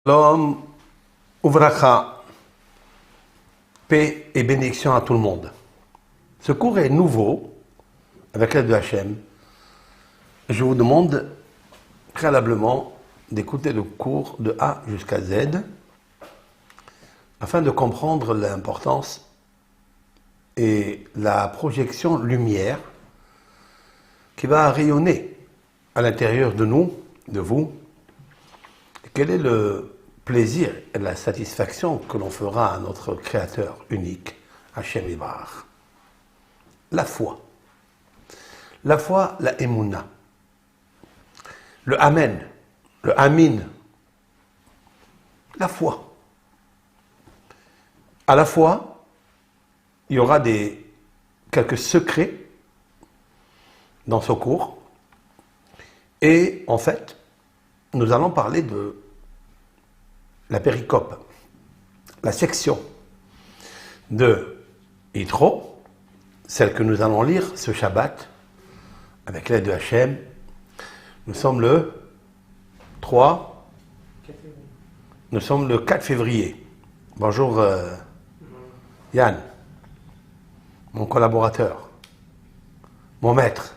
Shalom, Uvracha, paix et bénédiction à tout le monde. Ce cours est nouveau, avec l'aide de Hachem. Je vous demande préalablement d'écouter le cours de A jusqu'à Z, afin de comprendre l'importance et la projection lumière qui va rayonner à l'intérieur de nous, de vous. Quel est le plaisir et la satisfaction que l'on fera à notre Créateur unique, Hachem Ibarach? La foi. La foi, la Emouna. Le Amen, le Amin. La foi. À la fois, il y aura quelques secrets dans ce cours. Et en fait, nous allons parler de la péricope, la section de Yitro, celle que nous allons lire ce Shabbat, avec l'aide de Hachem. Nous sommes le 3, nous sommes le 4 février. Bonjour Yann, mon collaborateur, mon maître.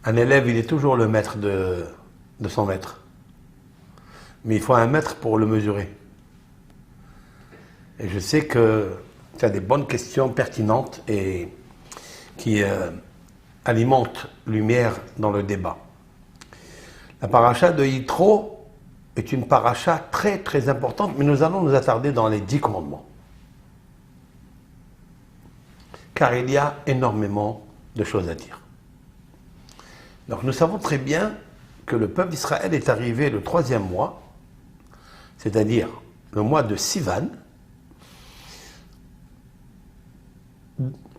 Un élève, il est toujours le maître de son maître. Mais il faut un mètre pour le mesurer. Et je sais que tu as des bonnes questions pertinentes et qui alimentent lumière dans le débat. La paracha de Yitro est une paracha très très importante, mais nous allons nous attarder dans les 10 commandements. Car il y a énormément de choses à dire. Donc nous savons très bien que le peuple d'Israël est arrivé le 3e mois, c'est-à-dire le mois de Sivan,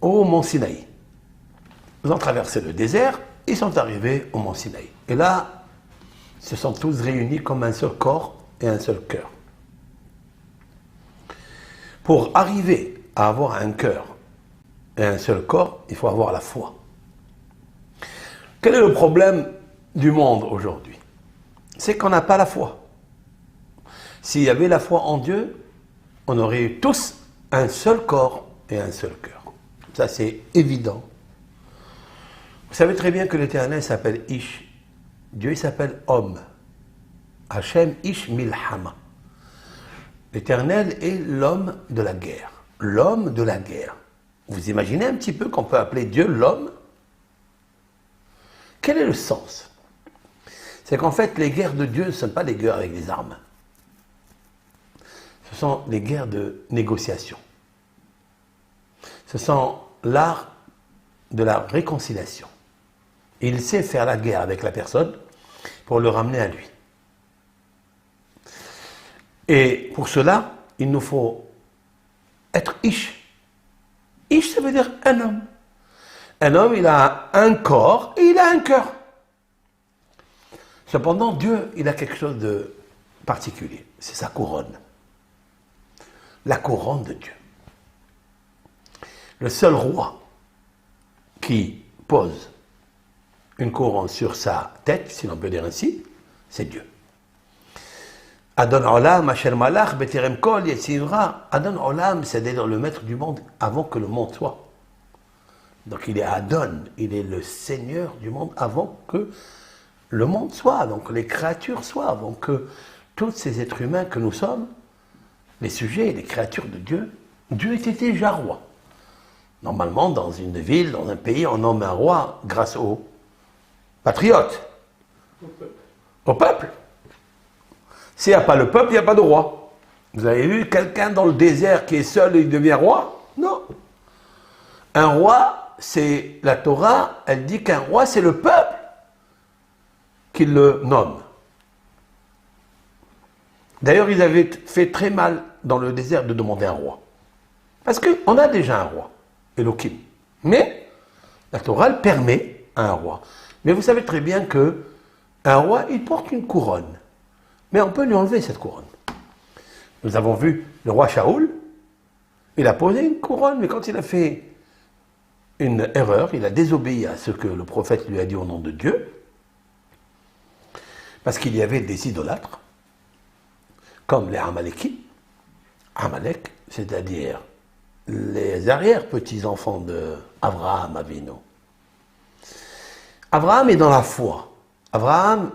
au mont Sinaï. Ils ont traversé le désert, ils sont arrivés au mont Sinaï. Et là, ils se sont tous réunis comme un seul corps et un seul cœur. Pour arriver à avoir un cœur et un seul corps, il faut avoir la foi. Quel est le problème du monde aujourd'hui? C'est qu'on n'a pas la foi. S'il y avait la foi en Dieu, on aurait eu tous un seul corps et un seul cœur. Ça, c'est évident. Vous savez très bien que l'Éternel s'appelle Ish. Dieu, il s'appelle Homme. Hachem Ish Milhama. L'Éternel est l'homme de la guerre. L'homme de la guerre. Vous imaginez un petit peu qu'on peut appeler Dieu l'homme? Quel est le sens? C'est qu'en fait, les guerres de Dieu ne sont pas des guerres avec des armes. Ce sont des guerres de négociation. Ce sont l'art de la réconciliation. Il sait faire la guerre avec la personne pour le ramener à lui. Et pour cela, il nous faut être Ish. Ish, ça veut dire un homme. Un homme, il a un corps et il a un cœur. Cependant, Dieu, il a quelque chose de particulier. C'est sa couronne. La couronne de Dieu. Le seul roi qui pose une couronne sur sa tête, si l'on peut dire ainsi, c'est Dieu. Adon Olam, Asher Malach, Beterem Kol, Yetzirah. Adon Olam, c'est-à-dire le maître du monde avant que le monde soit. Donc il est Adon, il est le Seigneur du monde avant que le monde soit, donc les créatures soient, avant que tous ces êtres humains que nous sommes, les sujets, les créatures de Dieu, Dieu était déjà roi. Normalement, dans une ville, dans un pays, on nomme un roi grâce aux patriotes, au peuple. S'il n'y a pas le peuple, il n'y a pas de roi. Vous avez vu quelqu'un dans le désert qui est seul et il devient roi? Non. Un roi, c'est la Torah, elle dit qu'un roi, c'est le peuple qui le nomme. D'ailleurs, ils avaient fait très mal dans le désert de demander un roi. Parce qu'on a déjà un roi, Elohim. Mais la Torah, elle permet un roi. Mais vous savez très bien qu'un roi, il porte une couronne. Mais on peut lui enlever cette couronne. Nous avons vu le roi Shaoul, il a posé une couronne, mais quand il a fait une erreur, il a désobéi à ce que le prophète lui a dit au nom de Dieu, parce qu'il y avait des idolâtres, comme les Amalékites. Amalek, c'est-à-dire les arrière-petits-enfants d'Abraham Avinu. Abraham est dans la foi. Abraham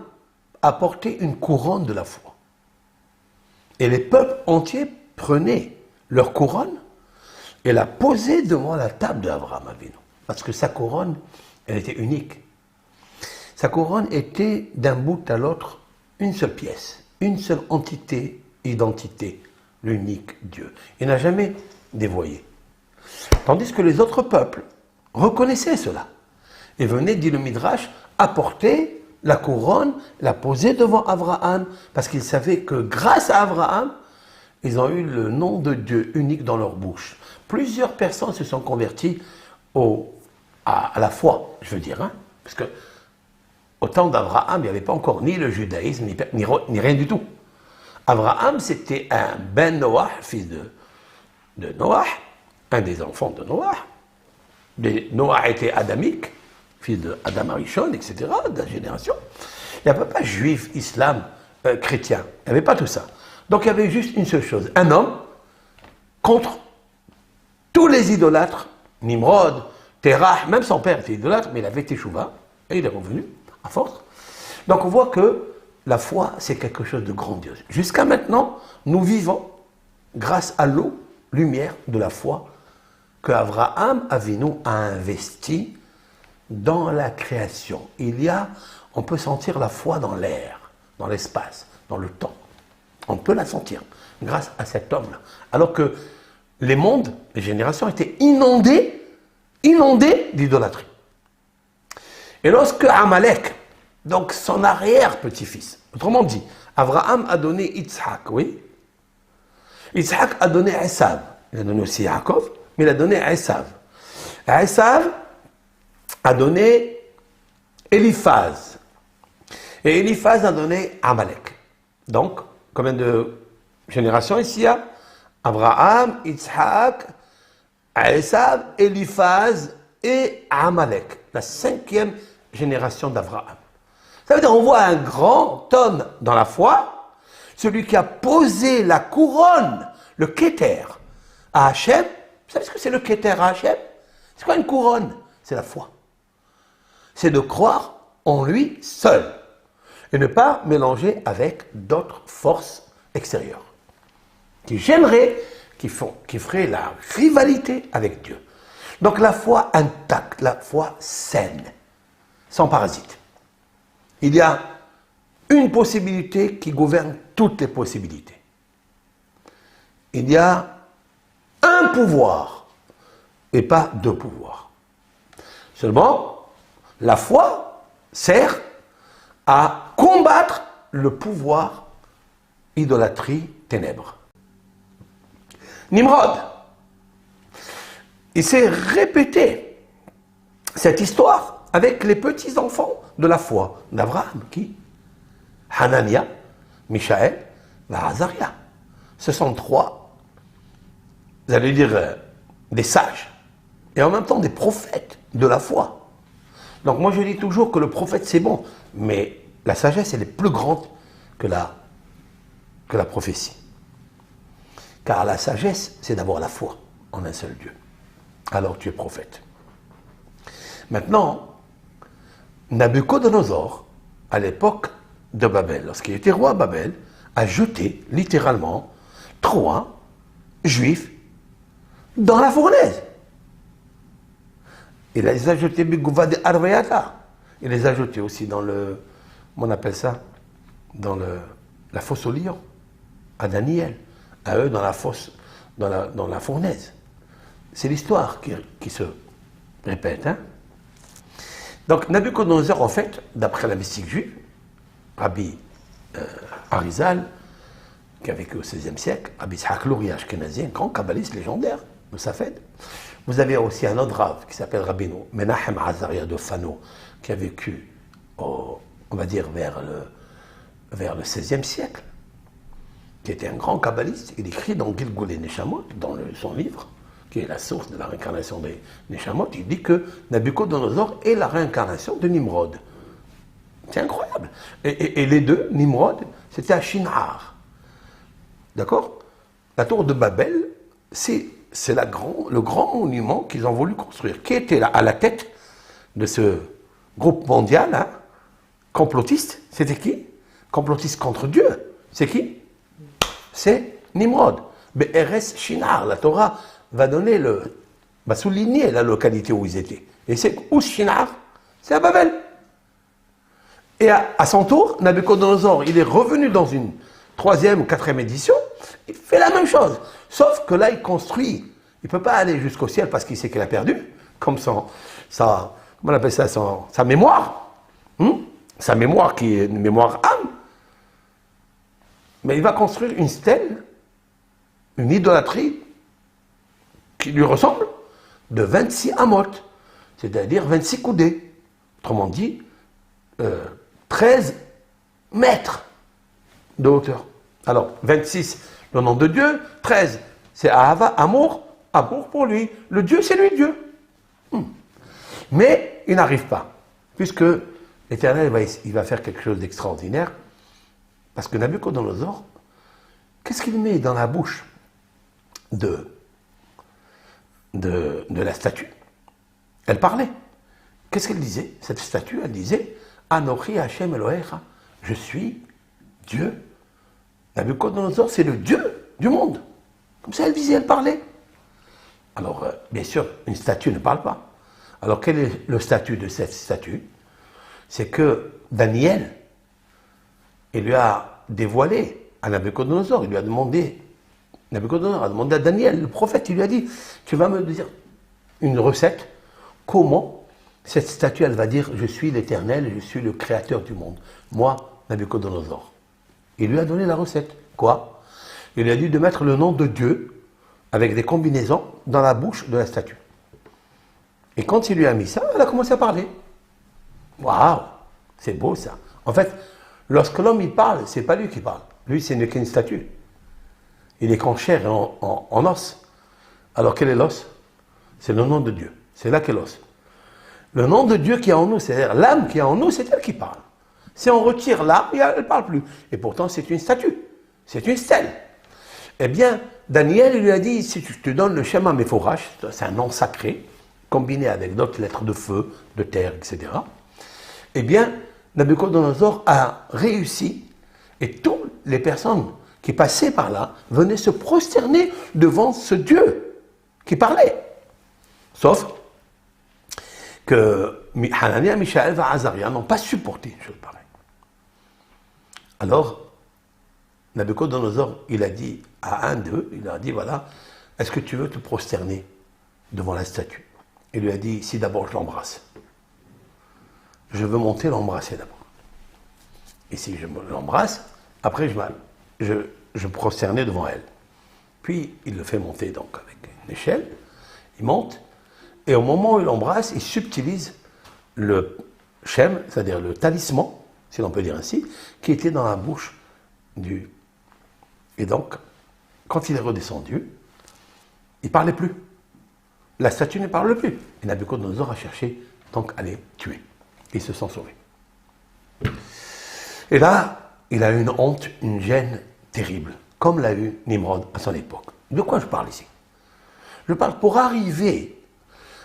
a porté une couronne de la foi. Et les peuples entiers prenaient leur couronne et la posaient devant la table d'Abraham Avinu. Parce que sa couronne, elle était unique. Sa couronne était d'un bout à l'autre une seule pièce, une seule entité, identité, l'unique Dieu. Il n'a jamais dévoyé. Tandis que les autres peuples reconnaissaient cela et venaient, dit le Midrash, apporter la couronne, la poser devant Abraham, parce qu'ils savaient que grâce à Abraham, ils ont eu le nom de Dieu unique dans leur bouche. Plusieurs personnes se sont converties à la foi, je veux dire, hein, parce que au temps d'Abraham, il n'y avait pas encore ni le judaïsme, ni rien du tout. Abraham, c'était un Ben Noach, fils de Noach, un des enfants de Noach. Noach était adamique, fils d'Adam Arishon, etc., de la génération. Il n'y avait pas juif, islam, chrétien. Il n'y avait pas tout ça. Donc il y avait juste une seule chose. Un homme contre tous les idolâtres, Nimrod, Terah, même son père était idolâtre, mais il avait Teshuvah, et il est revenu à force. Donc on voit que la foi, c'est quelque chose de grandiose. Jusqu'à maintenant, nous vivons grâce à l'eau, lumière de la foi que Abraham Avinu a investi dans la création. On peut sentir la foi dans l'air, dans l'espace, dans le temps. On peut la sentir grâce à cet homme-là. Alors que les mondes, les générations étaient inondées d'idolâtrie. Et lorsque Amalek, donc son arrière-petit-fils, autrement dit, Abraham a donné Yitzhak, oui. Yitzhak a donné Esav. Il a donné aussi Yaakov, mais il a donné Esav. Esav a donné Eliphaz. Et Eliphaz a donné Amalek. Donc, combien de générations ici il y a? Abraham, Yitzhak, Esav, Eliphaz et Amalek. La 5e génération d'Abraham. Ça veut dire qu'on voit un grand homme dans la foi, celui qui a posé la couronne, le Keter, à Hachem. Vous savez ce que c'est le Keter à Hachem? C'est quoi une couronne? C'est la foi. C'est de croire en lui seul et ne pas mélanger avec d'autres forces extérieures qui gêneraient, qui feraient la rivalité avec Dieu. Donc la foi intacte, la foi saine, sans parasite. Il y a une possibilité qui gouverne toutes les possibilités. Il y a un pouvoir et pas deux pouvoirs. Seulement, la foi sert à combattre le pouvoir idolâtrie ténèbres. Nimrod, il s'est répété cette histoire avec les petits-enfants de la foi d'Abraham, qui? Hanania, Mishaël et Azaria. Ce sont trois, vous allez dire, des sages, et en même temps des prophètes de la foi. Donc moi je dis toujours que le prophète c'est bon, mais la sagesse elle est plus grande que la prophétie. Car la sagesse c'est d'avoir la foi en un seul Dieu. Alors tu es prophète. Maintenant, Nabuchodonosor, à l'époque de Babel, lorsqu'il était roi à Babel, a jeté littéralement 3 juifs dans la fournaise. Il les a jetés Bigouvad Arveyata. Il les a jetés aussi dans le, on appelle ça, dans la fosse au lion, à Daniel, à eux dans la fosse, dans la fournaise. C'est l'histoire qui se répète. Hein? Donc Nabuchodonosor, en fait, d'après la mystique juive, Rabbi Arizal, qui a vécu au XVIe siècle, Rabbi Yitzhak Luri Ashkenazi, un grand kabbaliste légendaire de Safed. Vous avez aussi un autre Rav qui s'appelle Rabbi Menachem Azaria de Fano, qui a vécu, on va dire, vers le XVIe siècle, qui était un grand kabbaliste. Il écrit dans Gilgul et Neshamot, dans son livre, qui est la source de la réincarnation des Neshamot, il dit que Nabuchodonosor est la réincarnation de Nimrod. C'est incroyable. Et les deux, Nimrod, c'était à Shinar. D'accord? La tour de Babel, c'est le grand monument qu'ils ont voulu construire. Qui était là, à la tête de ce groupe mondial, hein, complotiste? C'était qui? Complotiste contre Dieu. C'est qui? C'est Nimrod. Be'eres Shinar. La Torah va souligner la localité où ils étaient. Et c'est où Shinar? C'est à Babel. Et à son tour, Nabucodonosor, il est revenu dans une 3e ou 4e édition, il fait la même chose. Sauf que là, il construit. Il ne peut pas aller jusqu'au ciel parce qu'il sait qu'il a perdu, comme comment on appelle ça, sa mémoire. Sa mémoire qui est une mémoire âme. Mais il va construire une stèle, une idolâtrie qui lui ressemble, de 26 amotes, c'est-à-dire 26 coudées. Autrement dit, 13 mètres de hauteur. Alors, 26, le nom de Dieu, 13, c'est Ahava, amour pour lui. Le Dieu, c'est lui Dieu. Mais il n'arrive pas, puisque l'Éternel il va faire quelque chose d'extraordinaire, parce que Nabucodonosor, qu'est-ce qu'il met dans la bouche de la statue? Elle parlait. Qu'est-ce qu'elle disait? Cette statue, elle disait Anochi Hashem Elohecha, je suis Dieu. Nabucodonosor, c'est le Dieu du monde. Comme ça, elle disait, elle parlait. Alors, bien sûr, une statue ne parle pas. Alors, quel est le statut de cette statue? C'est que Daniel, il lui a dévoilé à Nabucodonosor, Nabucodonosor a demandé à Daniel, le prophète, il lui a dit, tu vas me dire une recette, comment cette statue, elle va dire, je suis l'Éternel, je suis le créateur du monde. Moi, Nabucodonosor. Il lui a donné la recette. Quoi? Il lui a dit de mettre le nom de Dieu, avec des combinaisons, dans la bouche de la statue. Et quand il lui a mis ça, elle a commencé à parler. Waouh! C'est beau ça. En fait, lorsque l'homme il parle, c'est pas lui qui parle. Lui, c'est qu'une statue. Il est qu'en chair et en os. Alors quel est l'os? C'est le nom de Dieu. C'est là qu'est l'os. Le nom de Dieu qui est en nous, c'est-à-dire l'âme qui est en nous, c'est elle qui parle. Si on retire l'âme, elle ne parle plus. Et pourtant, c'est une statue. C'est une stèle. Eh bien, Daniel lui a dit, si tu te donnes le Shema Meforash, c'est un nom sacré, combiné avec d'autres lettres de feu, de terre, etc. Eh bien, Nabucodonosor a réussi, et toutes les personnes qui passaient par là venaient se prosterner devant ce Dieu qui parlait. Sauf que Hanania, Mishaël et Azaria n'ont pas supporté une chose pareille. Alors, Nabucodonosor, il a dit à un d'eux, il a dit, voilà, est-ce que tu veux te prosterner devant la statue? Il lui a dit, si d'abord je l'embrasse. Je veux monter l'embrasser d'abord. Et si je l'embrasse, après je prosternais devant elle. Puis il le fait monter donc avec une échelle, il monte, et au moment où il l'embrasse, il subtilise le shem, c'est-à-dire le talisman, si l'on peut dire ainsi, qui était dans la bouche du... Et donc, quand il est redescendu, il ne parlait plus. La statue ne parle plus. Et Nabucodonosor a cherché donc à les tuer. Ils se sont sauvés. Et là, il a eu une honte, une gêne terrible, comme l'a eu Nimrod à son époque. De quoi je parle ici? Je parle pour arriver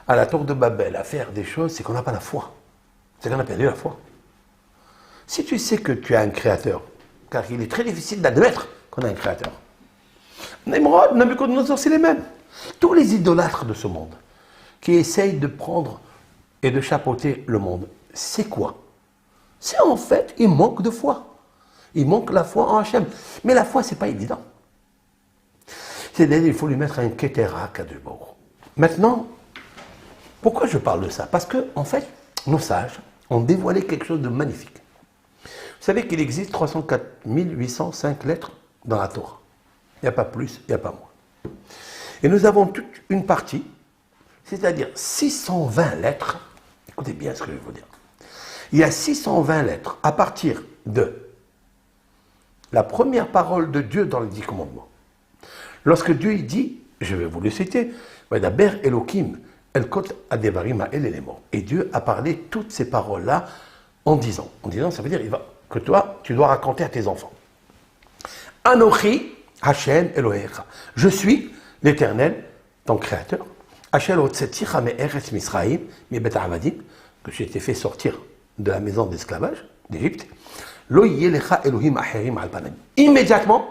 à la tour de Babel, à faire des choses, c'est qu'on n'a pas la foi. C'est qu'on a perdu la foi. Si tu sais que tu as un créateur, car il est très difficile d'admettre qu'on a un créateur. Nimrod, Nabucodonosor, c'est les mêmes. Tous les idolâtres de ce monde qui essayent de prendre et de chapeauter le monde, c'est quoi? C'est en fait, il manque de foi. Il manque la foi en Hachem. Mais la foi, c'est pas évident. C'est-à-dire, il faut lui mettre un ketera kadubor. Maintenant, pourquoi je parle de ça? Parce que, en fait, nos sages ont dévoilé quelque chose de magnifique. Vous savez qu'il existe 304 805 lettres dans la Torah. Il n'y a pas plus, il n'y a pas moins. Et nous avons toute une partie, c'est-à-dire 620 lettres. Écoutez bien ce que je vais vous dire. Il y a 620 lettres à partir de la première parole de Dieu dans les 10 commandements. Lorsque Dieu dit, je vais vous le citer, Vadaber Elohim, El Kot Adevarim El Elemo. Et Dieu a parlé toutes ces paroles-là en disant, ça veut dire que toi, tu dois raconter à tes enfants. Anochi, Hashem Elohecha. Je suis l'Éternel, ton créateur. Hashem Otseticha Me'eretz Misraïm, Mibet Avadim, que j'ai été fait sortir de la maison d'esclavage d'Égypte. Lo Yelecha Elohim Acherim Al Panim. Immédiatement,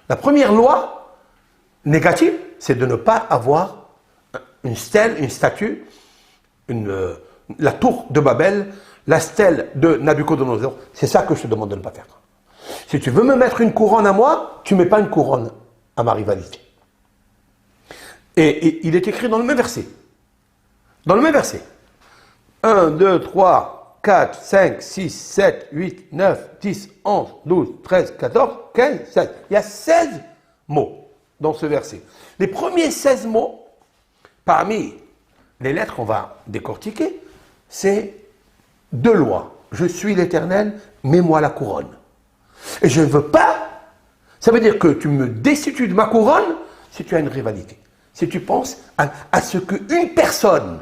la première loi négative, c'est de ne pas avoir une stèle, une statue, la tour de Babel, la stèle de Nabucodonosor. C'est ça que je te demande de ne pas faire. Si tu veux me mettre une couronne à moi, tu ne mets pas une couronne à ma rivalité. Et il est écrit dans le même verset. Dans le même verset. 1, 2, 3, 4, 5, 6, 7, 8, 9, 10, 11, 12, 13, 14, 15, 16. Il y a 16 mots dans ce verset. Les premiers 16 mots, parmi les lettres qu'on va décortiquer, c'est deux lois. Je suis l'Éternel, mets-moi la couronne. Et je ne veux pas, ça veut dire que tu me destitues de ma couronne si tu as une rivalité. Si tu penses à ce qu'une personne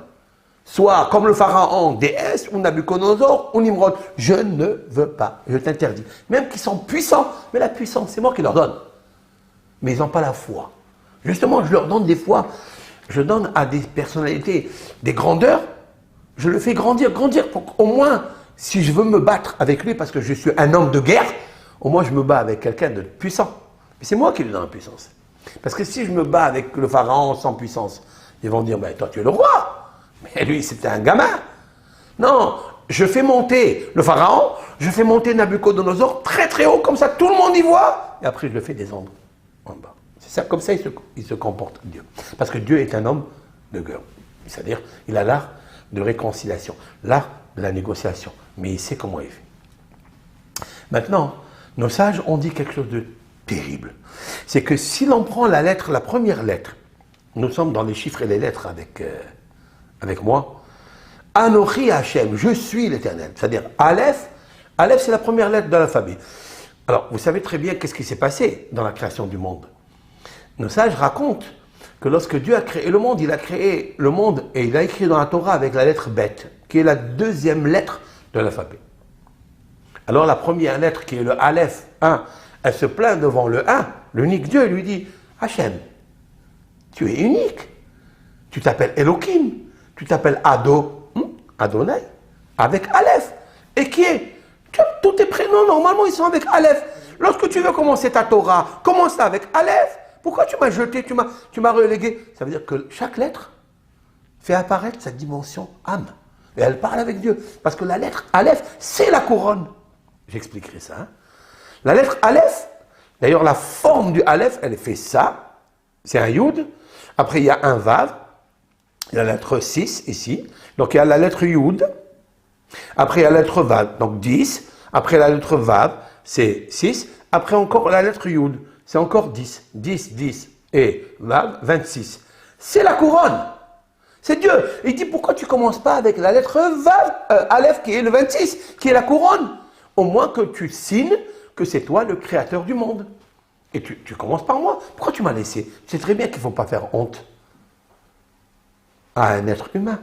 soit comme le pharaon, déesse, ou Nabucodonosor, ou Nimrod. Je ne veux pas, je t'interdis. Même qu'ils sont puissants, mais la puissance, c'est moi qui leur donne. Mais ils n'ont pas la foi. Justement, je leur donne des fois, je donne à des personnalités des grandeurs, je le fais grandir, pour qu'au moins, si je veux me battre avec lui, parce que je suis un homme de guerre, au moins je me bats avec quelqu'un de puissant. Mais c'est moi qui lui donne la puissance. Parce que si je me bats avec le pharaon sans puissance, ils vont dire, ben, toi tu es le roi. Mais lui, c'était un gamin. Non, je fais monter le pharaon, je fais monter Nabucodonosor très très haut, comme ça tout le monde y voit, et après je le fais descendre en bas. C'est ça, comme ça il se comporte, Dieu. Parce que Dieu est un homme de guerre. C'est-à-dire, il a l'art de réconciliation, l'art de la négociation, mais il sait comment il fait. Maintenant, nos sages ont dit quelque chose de terrible. C'est que si l'on prend la lettre, la première lettre, nous sommes dans les chiffres et les lettres avec moi, Anochi Hashem, je suis l'Éternel. C'est-à-dire, Aleph c'est la première lettre de l'alphabet. Alors, vous savez très bien qu'est-ce qui s'est passé dans la création du monde. Nos sages racontent que lorsque Dieu a créé le monde, il a créé le monde et il a écrit dans la Torah avec la lettre Bet, qui est la deuxième lettre de l'alphabet. Alors la première lettre qui est le Aleph, 1, elle se plaint devant le 1, l'unique Dieu, il lui dit, Hachem, tu es unique, tu t'appelles Elohim, tu t'appelles Adonai, avec Aleph, et qui est, tous tes prénoms normalement ils sont avec Aleph. Lorsque tu veux commencer ta Torah, commence avec Aleph. Pourquoi tu m'as jeté, tu m'as relégué? Ça veut dire que chaque lettre fait apparaître sa dimension âme. Et elle parle avec Dieu. Parce que la lettre Aleph, c'est la couronne. J'expliquerai ça. Hein. La lettre Aleph, d'ailleurs la forme du Aleph, elle fait ça. C'est un Yud. Après il y a un Vav. Il y a la lettre 6 ici. Donc il y a la lettre Yud. Après il y a la lettre Vav, donc 10. Après la lettre Vav, c'est 6. Après encore la lettre Yud. C'est encore 10. 10, 10 et Vav, 26. C'est la couronne. C'est Dieu. Il dit, pourquoi tu ne commences pas avec la lettre Vav, Aleph, qui est le 26, qui est la couronne? Au moins que tu signes que c'est toi le créateur du monde. Et tu commences par moi. Pourquoi tu m'as laissé? Tu sais très bien qu'il ne faut pas faire honte à un être humain.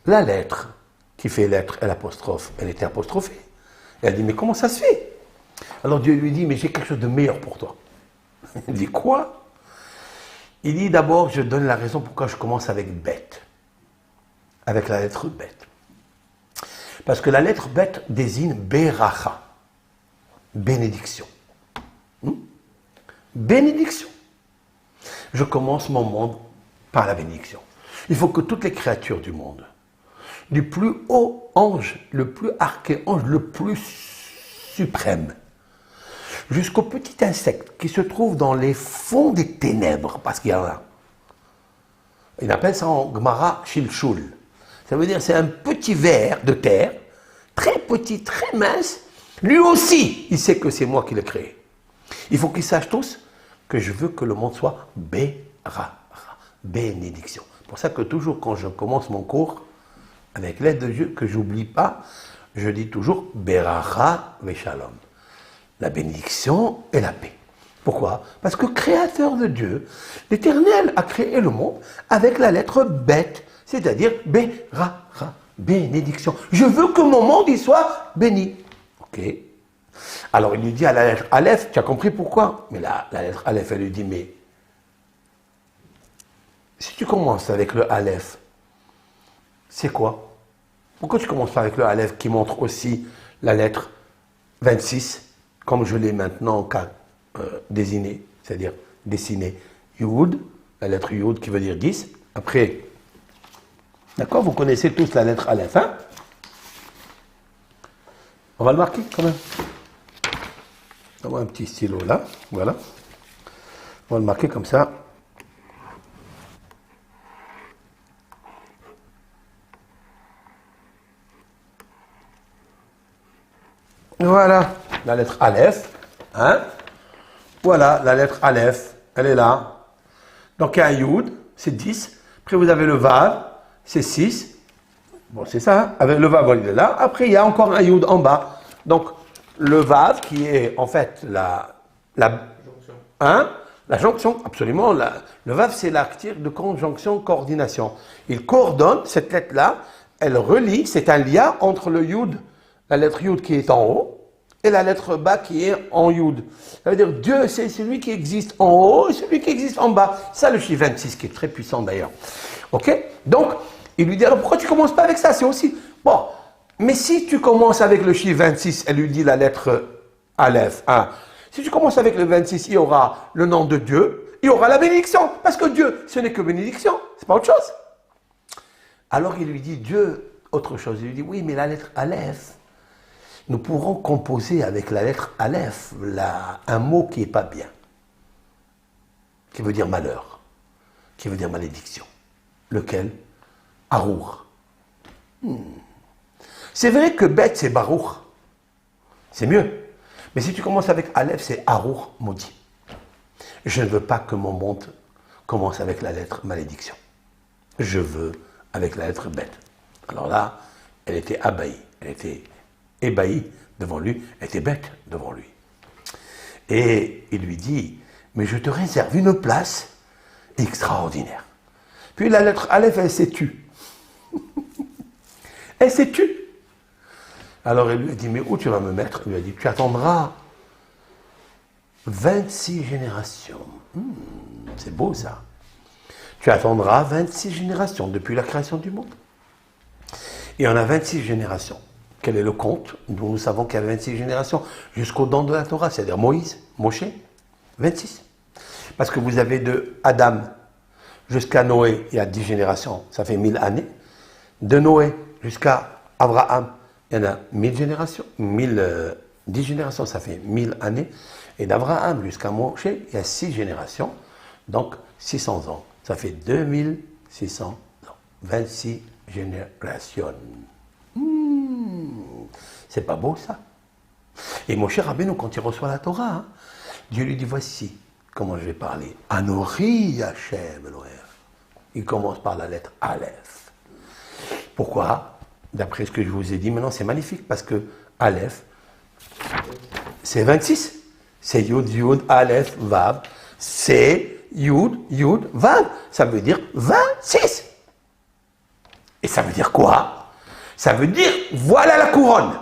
La lettre qui fait lettre et l'apostrophe, elle était apostrophée. Et elle dit, mais comment ça se fait? Alors Dieu lui dit, mais j'ai quelque chose de meilleur pour toi. Il dit, quoi? Il dit, d'abord, je donne la raison pourquoi je commence avec bête. Avec la lettre bête. Parce que la lettre bête désigne Beracha. Bénédiction. Bénédiction. Je commence mon monde par la bénédiction. Il faut que toutes les créatures du monde, du plus haut ange, le plus archéange, le plus suprême, jusqu'au petit insecte qui se trouve dans les fonds des ténèbres, parce qu'il y en a. Il appelle ça en Gemara Shilshul. Ça veut dire c'est un petit ver de terre, très petit, très mince. Lui aussi, il sait que c'est moi qui l'ai créé. Il faut qu'ils sachent tous que je veux que le monde soit Beracha, bénédiction. C'est pour ça que toujours quand je commence mon cours, avec l'aide de Dieu, que j'oublie pas, je dis toujours Beracha Veshalom. La bénédiction et la paix. Pourquoi? Parce que créateur de Dieu, l'Éternel a créé le monde avec la lettre bête, c'est-à-dire Beracha, bénédiction. Je veux que mon monde y soit béni. Ok. Alors il lui dit à la lettre Aleph, tu as compris pourquoi? Mais la lettre Aleph, elle lui dit, mais si tu commences avec le Aleph, c'est quoi? Pourquoi tu commences pas avec le Aleph qui montre aussi la lettre 26, comme je l'ai maintenant désigné, c'est-à-dire dessiné Yud, la lettre Yud qui veut dire 10. Après, d'accord, vous connaissez tous la lettre Aleph, hein? On va le marquer quand même. On va un petit stylo là, voilà. On va le marquer comme ça. Voilà, la lettre Aleph, hein? Voilà, la lettre Aleph, elle est là. Donc il y a un Yud, c'est 10. Après vous avez le Vav, c'est 6. Bon, c'est ça, hein? Avec le Vav, il est là. Après, il y a encore un Yud en bas. Donc, le Vav, qui est en fait la jonction. Hein? La jonction, absolument. Le Vav, c'est l'article de conjonction, coordination. Il coordonne cette lettre-là, elle relie, c'est un lien entre le Yud, la lettre Yud qui est en haut, et la lettre bas qui est en Yud. Ça veut dire Dieu, c'est celui qui existe en haut et celui qui existe en bas. Ça, le chiffre 26, qui est très puissant d'ailleurs. Ok? Donc, il lui dit, alors pourquoi tu ne commences pas avec ça? C'est aussi, bon, mais si tu commences avec le chiffre 26, elle lui dit la lettre Aleph, hein. Si tu commences avec le 26, il y aura le nom de Dieu, il y aura la bénédiction, parce que Dieu, ce n'est que bénédiction, c'est pas autre chose. Alors il lui dit, Dieu, autre chose, il lui dit, oui, mais la lettre Aleph, nous pourrons composer avec la lettre Aleph un mot qui n'est pas bien, qui veut dire malheur, qui veut dire malédiction. Lequel? Arour. C'est vrai que Bet, c'est Baruch. C'est mieux. Mais si tu commences avec Aleph, c'est Arour, maudit. Je ne veux pas que mon monde commence avec la lettre malédiction. Je veux avec la lettre Bet. Alors là, elle était abahie. Elle était ébahie devant lui. Elle était bête devant lui. Et il lui dit, mais je te réserve une place extraordinaire. Puis la lettre Aleph, elle s'est tue. Elle s'est tue. Alors il lui a dit, mais où tu vas me mettre? Il lui a dit, tu attendras 26 générations. C'est beau ça. Tu attendras 26 générations depuis la création du monde. Et on a 26 générations. Quel est le compte? Nous savons qu'il y a 26 générations jusqu'au don de la Torah, c'est-à-dire Moïse, Moshe, 26. Parce que vous avez de Adam jusqu'à Noé, il y a 10 générations, ça fait 1000 années. De Noé jusqu'à Abraham, il y en a 1000 générations, 10 générations, ça fait 1000 années. Et d'Abraham jusqu'à Moshe, il y a 6 générations, donc 600 ans. Ça fait 2600 ans, 26 générations. C'est pas beau ça? Et Moshe Rabbeinu, quand il reçoit la Torah, hein, Dieu lui dit, voici comment je vais parler. Anori Hashem Elohim. Il commence par la lettre Aleph. Pourquoi? D'après ce que je vous ai dit, maintenant c'est magnifique, parce que Aleph, c'est 26. C'est Yud, Yud, Aleph, Vav. C'est Yud, Yud, Vav. Ça veut dire 26. Et ça veut dire quoi? Ça veut dire, voilà la couronne.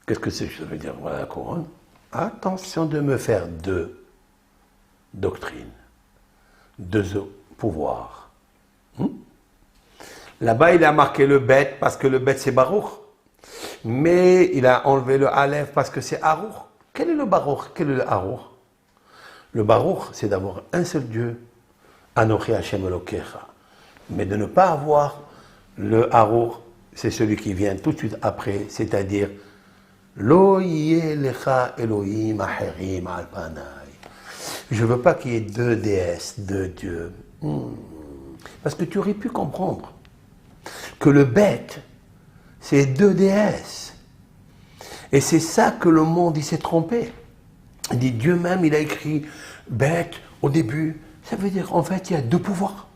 Qu'est-ce que c'est que ça veut dire, voilà la couronne? Attention de me faire deux doctrines, deux pouvoirs. Là-bas, il a marqué le Bet parce que le Bet c'est Baruch. Mais il a enlevé le Aleph parce que c'est Aruch. Quel est le Baruch? Quel est le Aruch? Le Baruch, c'est d'avoir un seul Dieu, Anochi Hashem Elokecha. Mais de ne pas avoir le Aruch, c'est celui qui vient tout de suite après, c'est-à-dire Lo yeh lecha Elohim acherim al panai. Je ne veux pas qu'il y ait deux déesses, deux dieux. Parce que tu aurais pu comprendre que le bête, c'est deux déesses. Et c'est ça que le monde, il s'est trompé. Il dit, Dieu même, il a écrit bête au début. Ça veut dire, en fait, il y a deux pouvoirs.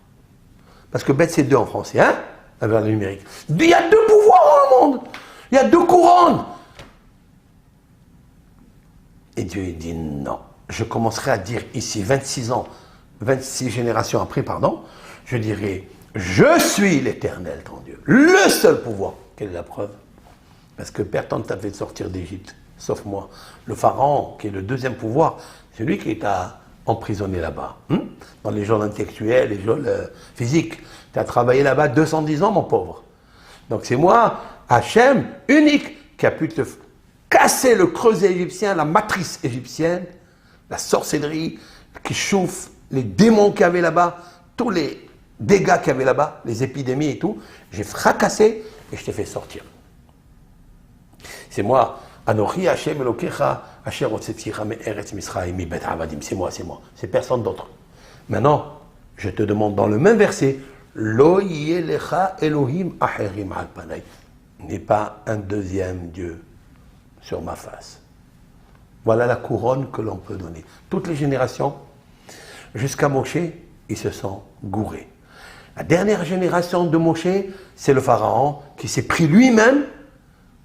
Parce que bête, c'est deux en français, hein, avec le numérique. Il y a deux pouvoirs dans le monde. Il y a deux couronnes. Et Dieu, il dit, non. Je commencerai à dire ici, 26 ans, 26 générations après, pardon, je dirai, je suis l'Éternel, ton Dieu. Le seul pouvoir. Quelle est la preuve? Parce que personne ne t'a fait sortir d'Égypte sauf moi. Le pharaon, qui est le deuxième pouvoir, c'est lui qui est emprisonné là-bas. Dans les geôles intellectuelles, les geôles physiques. Tu as travaillé là-bas 210 ans, mon pauvre. Donc c'est moi, Hachem, unique, qui a pu te casser le creuset égyptien, la matrice égyptienne, la sorcellerie qui chauffe, les démons qu'il y avait là-bas, tous les dégâts qu'il y avait là-bas, les épidémies et tout. J'ai fracassé et je t'ai fait sortir. C'est moi, Anochi Hachem Elokecha, Asher Otzeticha Me'eretz Misraim Bet Avadim. C'est moi, c'est personne d'autre. Maintenant, je te demande dans le même verset, Lo Yelecha Elohim Acherim Al Panay. N'est pas un deuxième Dieu sur ma face. Voilà la couronne que l'on peut donner. Toutes les générations, jusqu'à Moshe, ils se sont gourés. La dernière génération de Moshe, c'est le pharaon qui s'est pris lui-même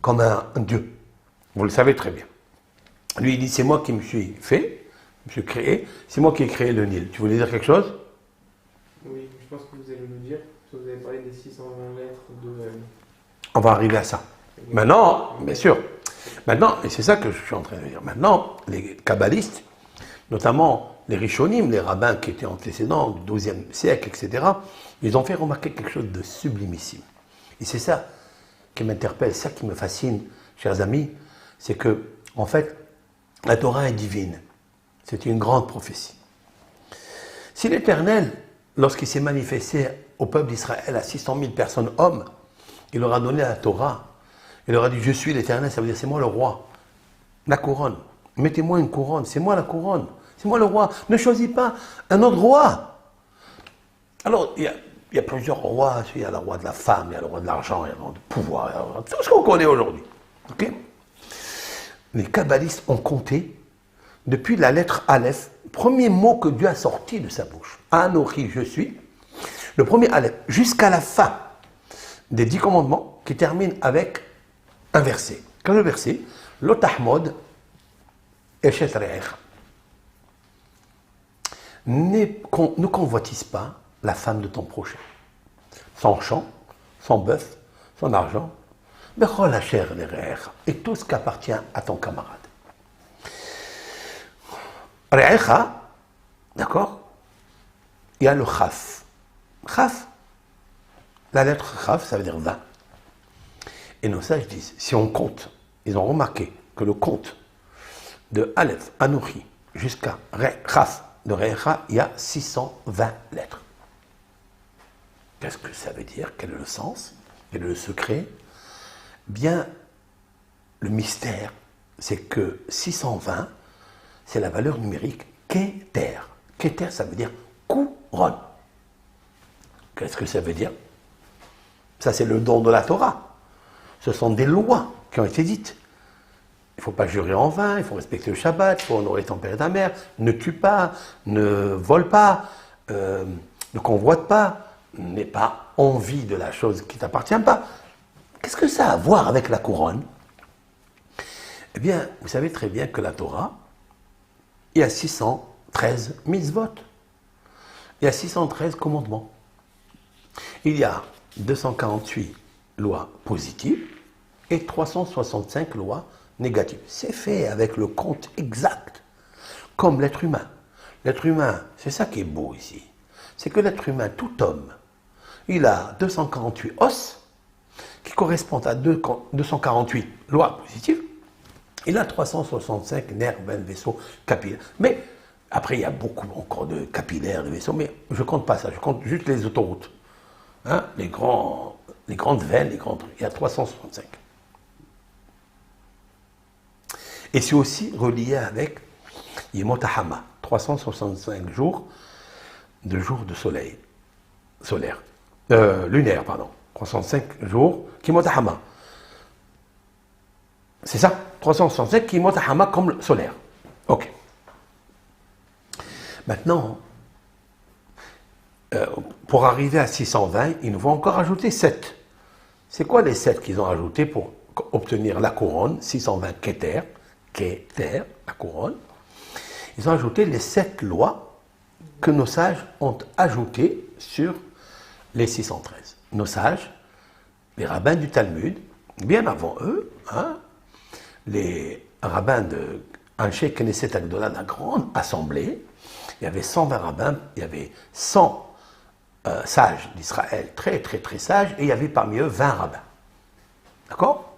comme un dieu. Vous le savez très bien. Lui, il dit, c'est moi qui me suis fait, je me suis créé, c'est moi qui ai créé le Nil. Tu voulais dire quelque chose? Oui, je pense que vous allez nous dire, parce que vous avez parlé des 620 lettres de... On va arriver à ça. Maintenant, bien sûr, maintenant, et c'est ça que je suis en train de dire, maintenant, les kabbalistes, notamment les rishonim, les rabbins qui étaient antécédents du XIIe siècle, etc., ils ont fait remarquer quelque chose de sublimissime. Et c'est ça qui m'interpelle, ça qui me fascine, chers amis, c'est que, en fait, la Torah est divine. C'est une grande prophétie. Si l'Éternel, lorsqu'il s'est manifesté au peuple d'Israël, à 600 000 personnes, hommes, il leur a donné la Torah, il leur a dit, je suis l'Éternel, ça veut dire, c'est moi le roi. La couronne, mettez-moi une couronne, c'est moi la couronne, c'est moi le roi. Ne choisis pas un autre roi. Alors, il y a plusieurs rois, il y a le roi de la femme, il y a le roi de l'argent, il y a le roi du pouvoir, il y a tout ce qu'on connaît aujourd'hui. Okay? Les kabbalistes ont compté, depuis la lettre Aleph, premier mot que Dieu a sorti de sa bouche, Anochi, je suis, le premier Aleph, jusqu'à la fin des 10 commandements, qui termine avec un verset. Quel est le verset? Lo tahmod eshet re'echa. Ne convoitise pas la femme de ton prochain. Son champ, son bœuf, son argent, et tout ce qui appartient à ton camarade. Re'echa, d'accord? Il y a le chaf. Chaf, la lettre chaf, ça veut dire 20. Et nos sages disent, si on compte, ils ont remarqué que le compte de Aleph, Anochi, jusqu'à chaf, de Re'echa, il y a 620 lettres. Qu'est-ce que ça veut dire? Quel est le sens? Quel est le secret? Bien, le mystère, c'est que 620, c'est la valeur numérique Keter. Keter, ça veut dire couronne. Qu'est-ce que ça veut dire? Ça, c'est le don de la Torah. Ce sont des lois qui ont été dites. Il ne faut pas jurer en vain, il faut respecter le Shabbat, il faut honorer ton père et ta mère, ne tue pas, ne vole pas, ne convoite pas, n'aie pas envie de la chose qui ne t'appartient pas. Qu'est-ce que ça a à voir avec la couronne? Eh bien, vous savez très bien que la Torah, il y a 613 mitzvot. Il y a 613 commandements. Il y a 248 lois positives et 365 lois négatives. C'est fait avec le compte exact, comme l'être humain. L'être humain, c'est ça qui est beau ici. C'est que l'être humain, tout homme, il a 248 os, qui correspondent à 248 lois positives. Il a 365 nerfs, veines, vaisseaux, capillaires. Mais après, il y a beaucoup encore de capillaires, de vaisseaux, mais je ne compte pas ça, je compte juste les autoroutes. Hein, les grandes veines, il y a 365. Et c'est aussi relié avec Yemot HaHama, 365 jours de soleil, lunaire, pardon. 365 jours, Yemot HaHama. C'est ça, 365 Yemot HaHama comme solaire. Ok. Maintenant, pour arriver à 620, il nous faut encore ajouter 7. C'est quoi les 7 qu'ils ont ajoutés pour obtenir la couronne, 620 Keter, la couronne? Ils ont ajouté les 7 lois que nos sages ont ajoutées sur les 613. Nos sages, les rabbins du Talmud, bien avant eux, hein, les rabbin un cheikh Knesset Agdola, la grande assemblée. Il y avait 120 rabbins, il y avait 100 sages d'Israël, très très très sages, et il y avait parmi eux 20 rabbins. D'accord?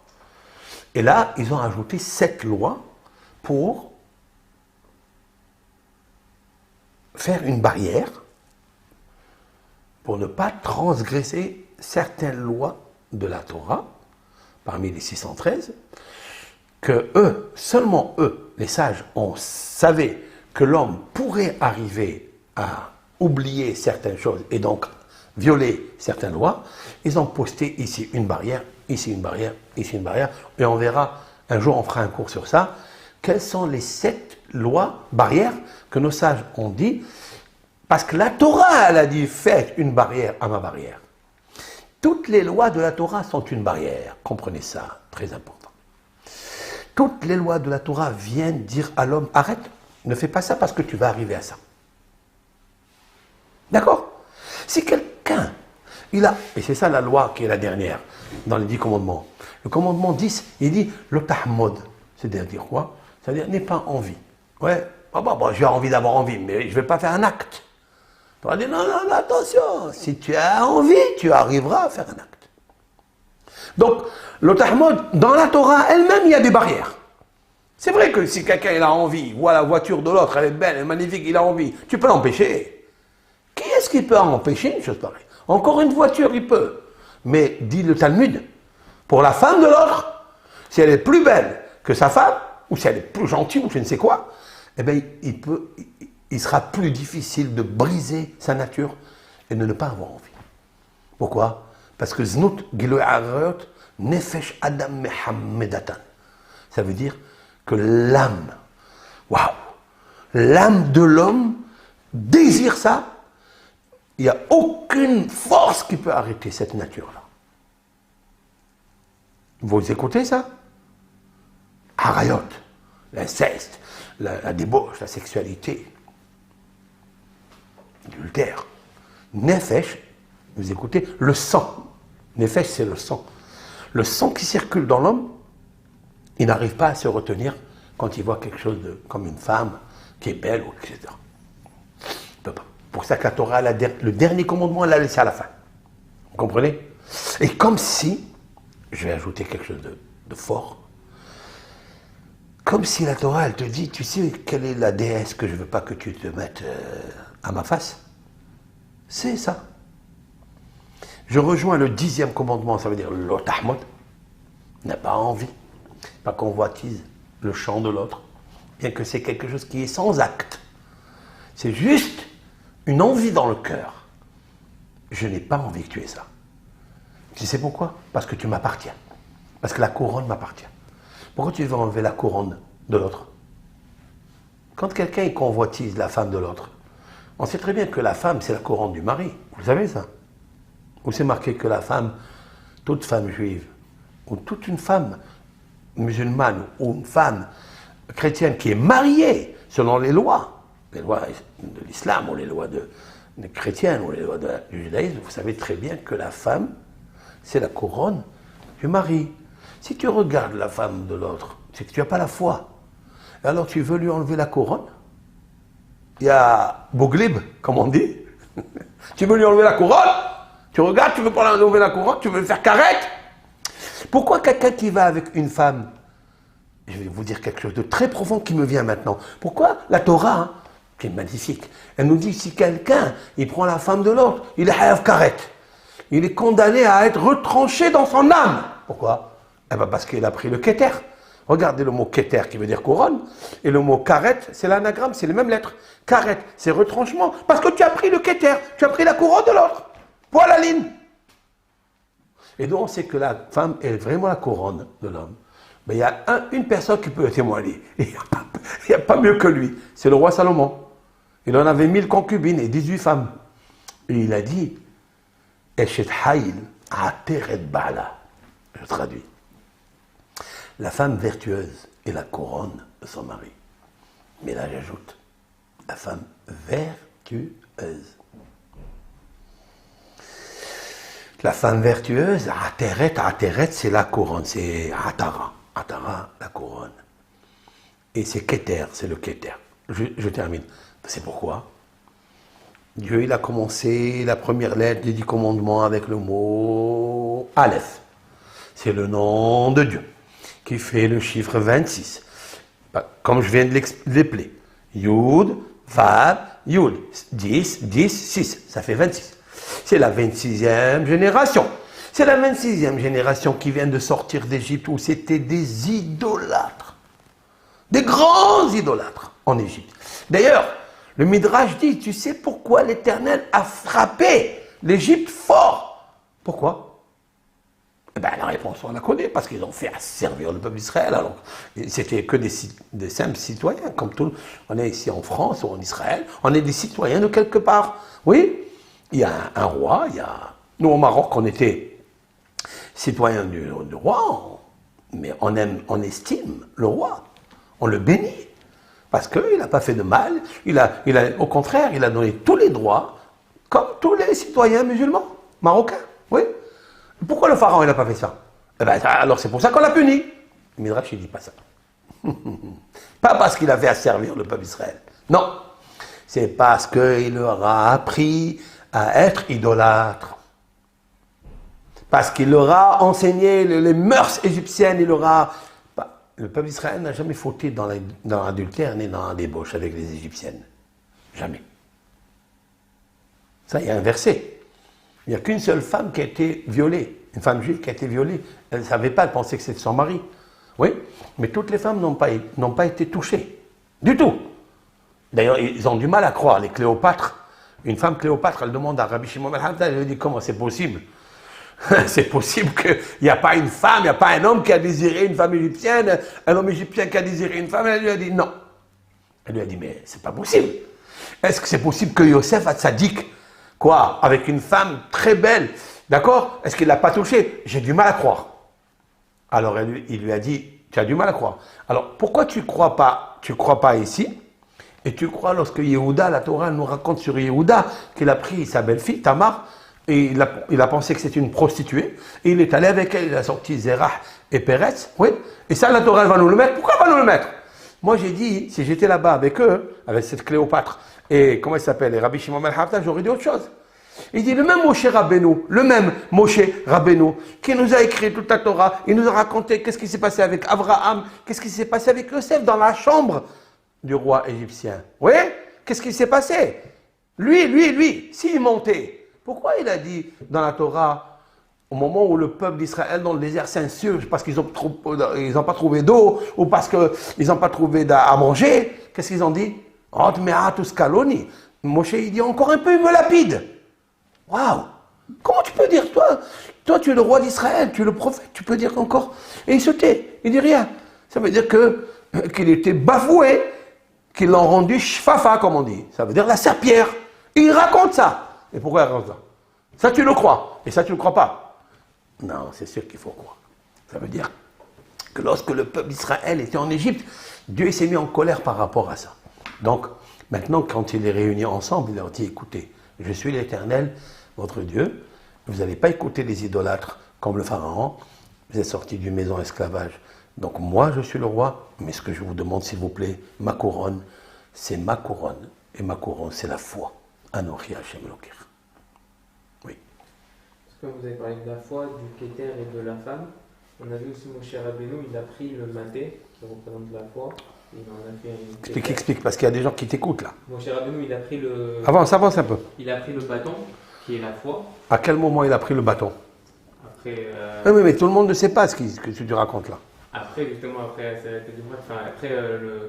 Et là, ils ont ajouté 7 lois pour faire une barrière, pour ne pas transgresser certaines lois de la Torah, parmi les 613, que eux, seulement eux, les sages, savaient que l'homme pourrait arriver à oublier certaines choses et donc violer certaines lois. Ils ont posté ici une barrière, ici une barrière, ici une barrière, et on verra, un jour on fera un cours sur ça, quelles sont les 7 lois, barrières, que nos sages ont dit, parce que la Torah, elle a dit, faites une barrière à ma barrière. Toutes les lois de la Torah sont une barrière, comprenez ça, très important. Toutes les lois de la Torah viennent dire à l'homme, arrête, ne fais pas ça parce que tu vas arriver à ça. D'accord? Si quelqu'un, et c'est ça la loi qui est la dernière, dans les 10 commandements. Le commandement 10, il dit, le tahmod, c'est-à-dire quoi? C'est-à-dire, n'aie pas envie. Ouais, j'ai envie d'avoir envie, mais je ne vais pas faire un acte. Tu vas dire, non, attention, si tu as envie, tu arriveras à faire un acte. Donc, le tahmod, dans la Torah elle-même, il y a des barrières. C'est vrai que si quelqu'un il a envie, voit la voiture de l'autre, elle est belle, elle est magnifique, il a envie, tu peux l'empêcher. Qui est-ce qui peut empêcher une chose pareille? Encore une voiture, il peut. Mais, dit le Talmud, pour la femme de l'autre, si elle est plus belle que sa femme, ou si elle est plus gentille, ou je ne sais quoi, eh bien, il sera plus difficile de briser sa nature et de ne pas avoir envie. Pourquoi? Parce que Znout, Giloy Arayot, Nefesh Adam Mehammedatan. Ça veut dire que l'âme, waouh, l'âme de l'homme désire ça. Il n'y a aucune force qui peut arrêter cette nature-là. Vous écoutez ça? Arayot, l'inceste, la débauche, la sexualité, l'adultère. Nefesh, vous écoutez, le sang. Nefesh, c'est le sang. Le sang qui circule dans l'homme, il n'arrive pas à se retenir quand il voit quelque chose comme une femme qui est belle, etc. Il peut pas. Pour ça que la Torah, le dernier commandement, elle l'a laissé à la fin. Vous comprenez? Et comme si, je vais ajouter quelque chose de fort, comme si la Torah, elle te dit, tu sais quelle est la déesse que je ne veux pas que tu te mettes à ma face? C'est ça. Je rejoins le 10e commandement, ça veut dire l'otahmod, n'a pas envie, pas convoitise le champ de l'autre, bien que c'est quelque chose qui est sans acte. C'est juste une envie dans le cœur. Je n'ai pas envie que tu aies ça. Tu sais pourquoi? Parce que tu m'appartiens. Parce que la couronne m'appartient. Pourquoi tu veux enlever la couronne de l'autre? Quand quelqu'un convoitise la femme de l'autre, on sait très bien que la femme, c'est la couronne du mari. Vous savez ça? Où c'est marqué que la femme, toute femme juive, ou toute une femme musulmane, ou une femme chrétienne qui est mariée selon les lois de l'islam, ou les lois de chrétiennes, ou les lois du judaïsme, vous savez très bien que la femme, c'est la couronne du mari. Si tu regardes la femme de l'autre, c'est que tu n'as pas la foi. Et alors tu veux lui enlever la couronne? Il y a Bouglib, comme on dit. Tu veux lui enlever la couronne? Tu regardes, tu veux pas lui enlever la couronne? Tu veux le faire carrette? Pourquoi quelqu'un qui va avec une femme, je vais vous dire quelque chose de très profond qui me vient maintenant. Pourquoi la Torah, qui est magnifique, elle nous dit si quelqu'un, il prend la femme de l'autre, il est hayav karet. Il est condamné à être retranché dans son âme. Pourquoi? Eh bien parce qu'il a pris le keter. Regardez le mot keter qui veut dire couronne, et le mot karet, c'est l'anagramme, c'est les mêmes lettres. Karet, c'est retranchement, parce que tu as pris le keter, tu as pris la couronne de l'autre. Voilà la ligne. Et donc on sait que la femme est vraiment la couronne de l'homme. Mais il y a une personne qui peut témoigner. Il n'y a pas mieux que lui. C'est le roi Salomon. Il en avait 1000 concubines et 18 femmes. Et il a dit, Eshet Haïl Ateret Bala. Je traduis. La femme vertueuse est la couronne de son mari. Mais là j'ajoute, la femme vertueuse. La femme vertueuse, Ateret, c'est la couronne, c'est Atara. Atara, la couronne. Et c'est Keter, c'est le Keter. Je termine. C'est pourquoi Dieu, il a commencé la première lettre des 10 commandements avec le mot Aleph. C'est le nom de Dieu qui fait le chiffre 26. Comme je viens de l'épeler. Yud, Vav, Yud. 10, 10, 6. Ça fait 26. C'est la 26e génération. C'est la 26e génération qui vient de sortir d'Égypte où c'était des idolâtres. Des grands idolâtres en Égypte. D'ailleurs, le Midrash dit, tu sais pourquoi l'Éternel a frappé l'Égypte fort? Pourquoi? La réponse, on la connaît, parce qu'ils ont fait asservir le peuple d'Israël. Alors, c'était que des simples citoyens, comme tout. On est ici en France ou en Israël, on est des citoyens de quelque part. Oui, il y a un roi, nous au Maroc, on était citoyens du roi, mais on estime le roi, on le bénit. Parce qu'il n'a pas fait de mal, au contraire, il a donné tous les droits, comme tous les citoyens musulmans, marocains. Oui. Pourquoi le pharaon n'a pas fait ça? Alors c'est pour ça qu'on l'a puni. Le Midrash ne dit pas ça. Pas parce qu'il avait à servir le peuple d'Israël. Non. C'est parce qu'il leur a appris à être idolâtre. Parce qu'il leur a enseigné les mœurs égyptiennes, le peuple d'Israël n'a jamais fauté dans l'adultère ni dans la débauche avec les Égyptiennes. Jamais. Ça, il y a un verset. Il n'y a qu'une seule femme qui a été violée, une femme juive qui a été violée. Elle ne savait pas, elle pensait que c'était son mari. Oui, mais toutes les femmes n'ont pas été touchées. Du tout. D'ailleurs, ils ont du mal à croire, les Cléopâtres. Une femme Cléopâtre, elle demande à Rabbi Shimon ben Hamdan, elle lui dit comment c'est possible? C'est possible qu'il n'y a pas une femme, il n'y a pas un homme qui a désiré une femme égyptienne, un homme égyptien qui a désiré une femme. Elle lui a dit non. Elle lui a dit mais c'est pas possible. Est-ce que c'est possible que Yosef Hatzadik, quoi, avec une femme très belle, d'accord? Est-ce qu'il ne l'a pas touchée? J'ai du mal à croire. Alors il lui a dit tu as du mal à croire. Alors pourquoi tu crois pas ici? Et tu crois lorsque Yehuda, la Torah nous raconte sur Yehuda qu'il a pris sa belle-fille, Tamar, et il a pensé que c'était une prostituée, et il est allé avec elle, il a sorti Zerah et Peretz, oui, et ça la Torah va nous le mettre. Pourquoi va nous le mettre? Moi j'ai dit, si j'étais là-bas avec eux, avec cette Cléopâtre, et comment il s'appelle, et Rabbi Shimon ben Hamdan, j'aurais dit autre chose. Il dit, le même Moshe Rabbeinu, qui nous a écrit toute la Torah, il nous a raconté qu'est-ce qui s'est passé avec Abraham, qu'est-ce qui s'est passé avec Yosef dans la chambre du roi égyptien. Oui, qu'est-ce qui s'est passé? Lui, s'il montait, pourquoi il a dit dans la Torah, au moment où le peuple d'Israël dans le désert s'insurge parce qu'ils n'ont pas trouvé d'eau ou parce qu'ils n'ont pas trouvé à manger, qu'est-ce qu'ils ont dit? Moshe, il dit encore un peu, il me lapide. Waouh! Comment tu peux dire, toi tu es le roi d'Israël, tu es le prophète, tu peux dire encore. Et il se tait, il dit rien. Ça veut dire qu'il était bafoué, qu'ils l'ont rendu shfafa, comme on dit. Ça veut dire la serpillère. Il raconte ça. Et pourquoi il raconte ça? Ça, tu le crois. Et ça, tu ne le crois pas. Non, c'est sûr qu'il faut croire. Ça veut dire que lorsque le peuple d'Israël était en Égypte, Dieu s'est mis en colère par rapport à ça. Donc, maintenant, quand il les réunit ensemble, il leur dit, écoutez, je suis l'Éternel, votre Dieu. Vous n'allez pas écouter les idolâtres comme le Pharaon. Vous êtes sortis d'une maison esclavage. Donc moi, je suis le roi, mais ce que je vous demande, s'il vous plaît, ma couronne, c'est ma couronne. Et ma couronne, c'est la foi. Anochi Hashem Elokecha. Oui. Parce que vous avez parlé de la foi, du Keter et de la femme. On a vu aussi Moshe Rabbeinu, il a pris le maté, qui représente la foi. Il en a fait une Explique, parce qu'il y a des gens qui t'écoutent là. Moshe Rabbeinu, il a pris le... Avance un peu. Il a pris le bâton, qui est la foi. À quel moment il a pris le bâton? Après... Oui, mais tout le monde ne sait pas ce que tu racontes là. Après, justement, après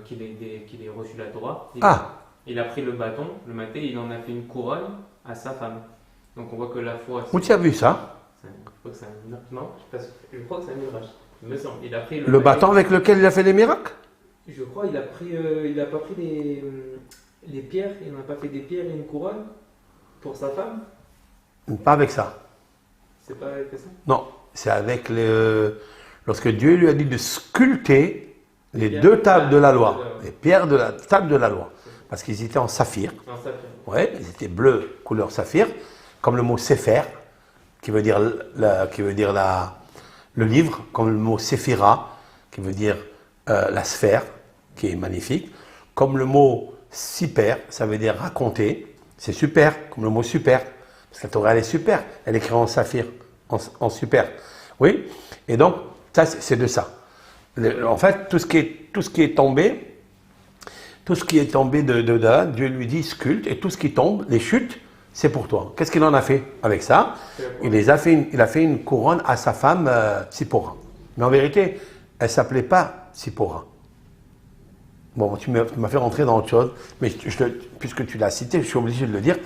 qu'il ait reçu la Torah, il a pris le bâton, le maté, il en a fait une couronne à sa femme. Donc on voit que la foi... Où tu as vu ça? Je crois que c'est un... Non, je crois que c'est un mirage. Il me semble. Il a pris le bâton avec lequel il a fait les miracles? Je crois il n'a pas pris les pierres, il n'a pas fait des pierres et une couronne pour sa femme? Pas avec ça. C'est pas avec ça? Non, c'est avec lorsque Dieu lui a dit de sculpter les deux tables de la loi, les pierres de la table de la loi, parce qu'ils étaient en saphir. En saphir. Ouais, ils étaient bleus, couleur saphir, comme le mot Sefer, qui veut dire le livre, comme le mot Séphira, qui veut dire la sphère, qui est magnifique. Comme le mot super, ça veut dire raconter. C'est super, comme le mot super. Parce que la Torah, elle est super. Elle est écrite en saphir, en super. Oui. Et donc, ça, c'est de ça. En fait, tout ce qui est tombé de là, Dieu lui dit sculpte, et tout ce qui tombe, les chutes, c'est pour toi. Qu'est-ce qu'il en a fait avec ça? Il a fait une couronne à sa femme Tzipora. Mais en vérité, elle ne s'appelait pas Tzipora. Bon, tu m'as fait rentrer dans autre chose, mais puisque tu l'as cité, je suis obligé de le dire.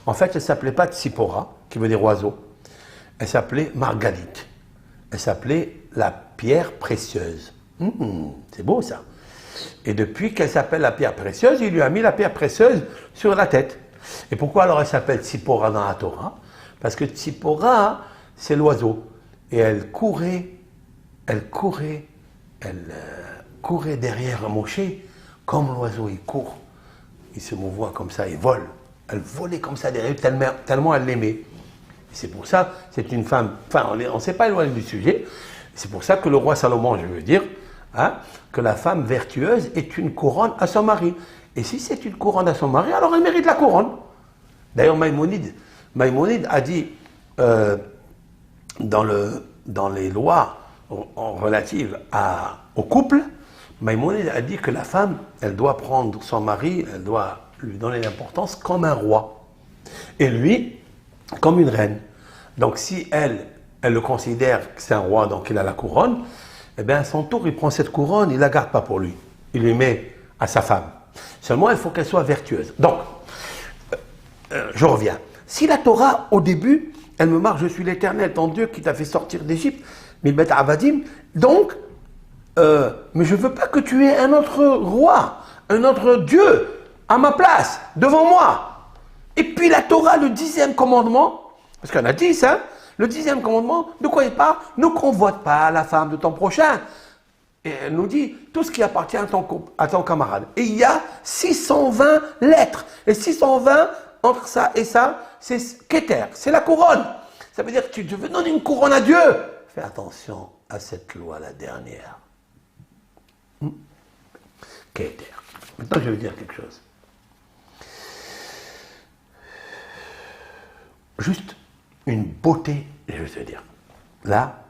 En fait, elle ne s'appelait pas Tzipora, qui veut dire oiseau. Elle s'appelait Margalite. Elle s'appelait la pierre précieuse. C'est beau ça. Et depuis qu'elle s'appelle la pierre précieuse, il lui a mis la pierre précieuse sur la tête. Et pourquoi alors elle s'appelle Tzipora dans la Torah? Parce que Tzipora, c'est l'oiseau. Et elle courait derrière Moshe, comme l'oiseau, il court. Il se mouvoie comme ça, il vole. Elle volait comme ça derrière lui, tellement elle l'aimait. C'est pour ça, c'est une femme, enfin, on ne s'est pas éloigné du sujet, c'est pour ça que le roi Salomon, je veux dire, que la femme vertueuse est une couronne à son mari. Et si c'est une couronne à son mari, alors elle mérite la couronne. D'ailleurs, Maïmonide a dit, dans les lois relatives au couple, Maïmonide a dit que la femme, elle doit prendre son mari, elle doit lui donner l'importance comme un roi. Et lui, comme une reine. Donc si elle le considère que c'est un roi, donc il a la couronne, eh bien à son tour, il prend cette couronne, il ne la garde pas pour lui. Il lui met à sa femme. Seulement, il faut qu'elle soit vertueuse. Donc, je reviens. Si la Torah, au début, elle me marque, je suis l'Éternel, ton Dieu qui t'a fait sortir d'Égypte, Milbet Avadim, donc, mais je ne veux pas que tu aies un autre roi, un autre Dieu à ma place, devant moi. Et puis la Torah, le 10e commandement, parce qu'on a 10, hein, le 10e commandement, de quoi il parle? Ne convoite pas la femme de ton prochain. Et elle nous dit tout ce qui appartient à ton camarade. Et il y a 620 lettres. Et 620, entre ça et ça, c'est Keter, c'est la couronne. Ça veut dire que tu veux donner une couronne à Dieu. Fais attention à cette loi, la dernière. Keter. Maintenant, je vais dire quelque chose. Juste une beauté, je vais te dire. Là,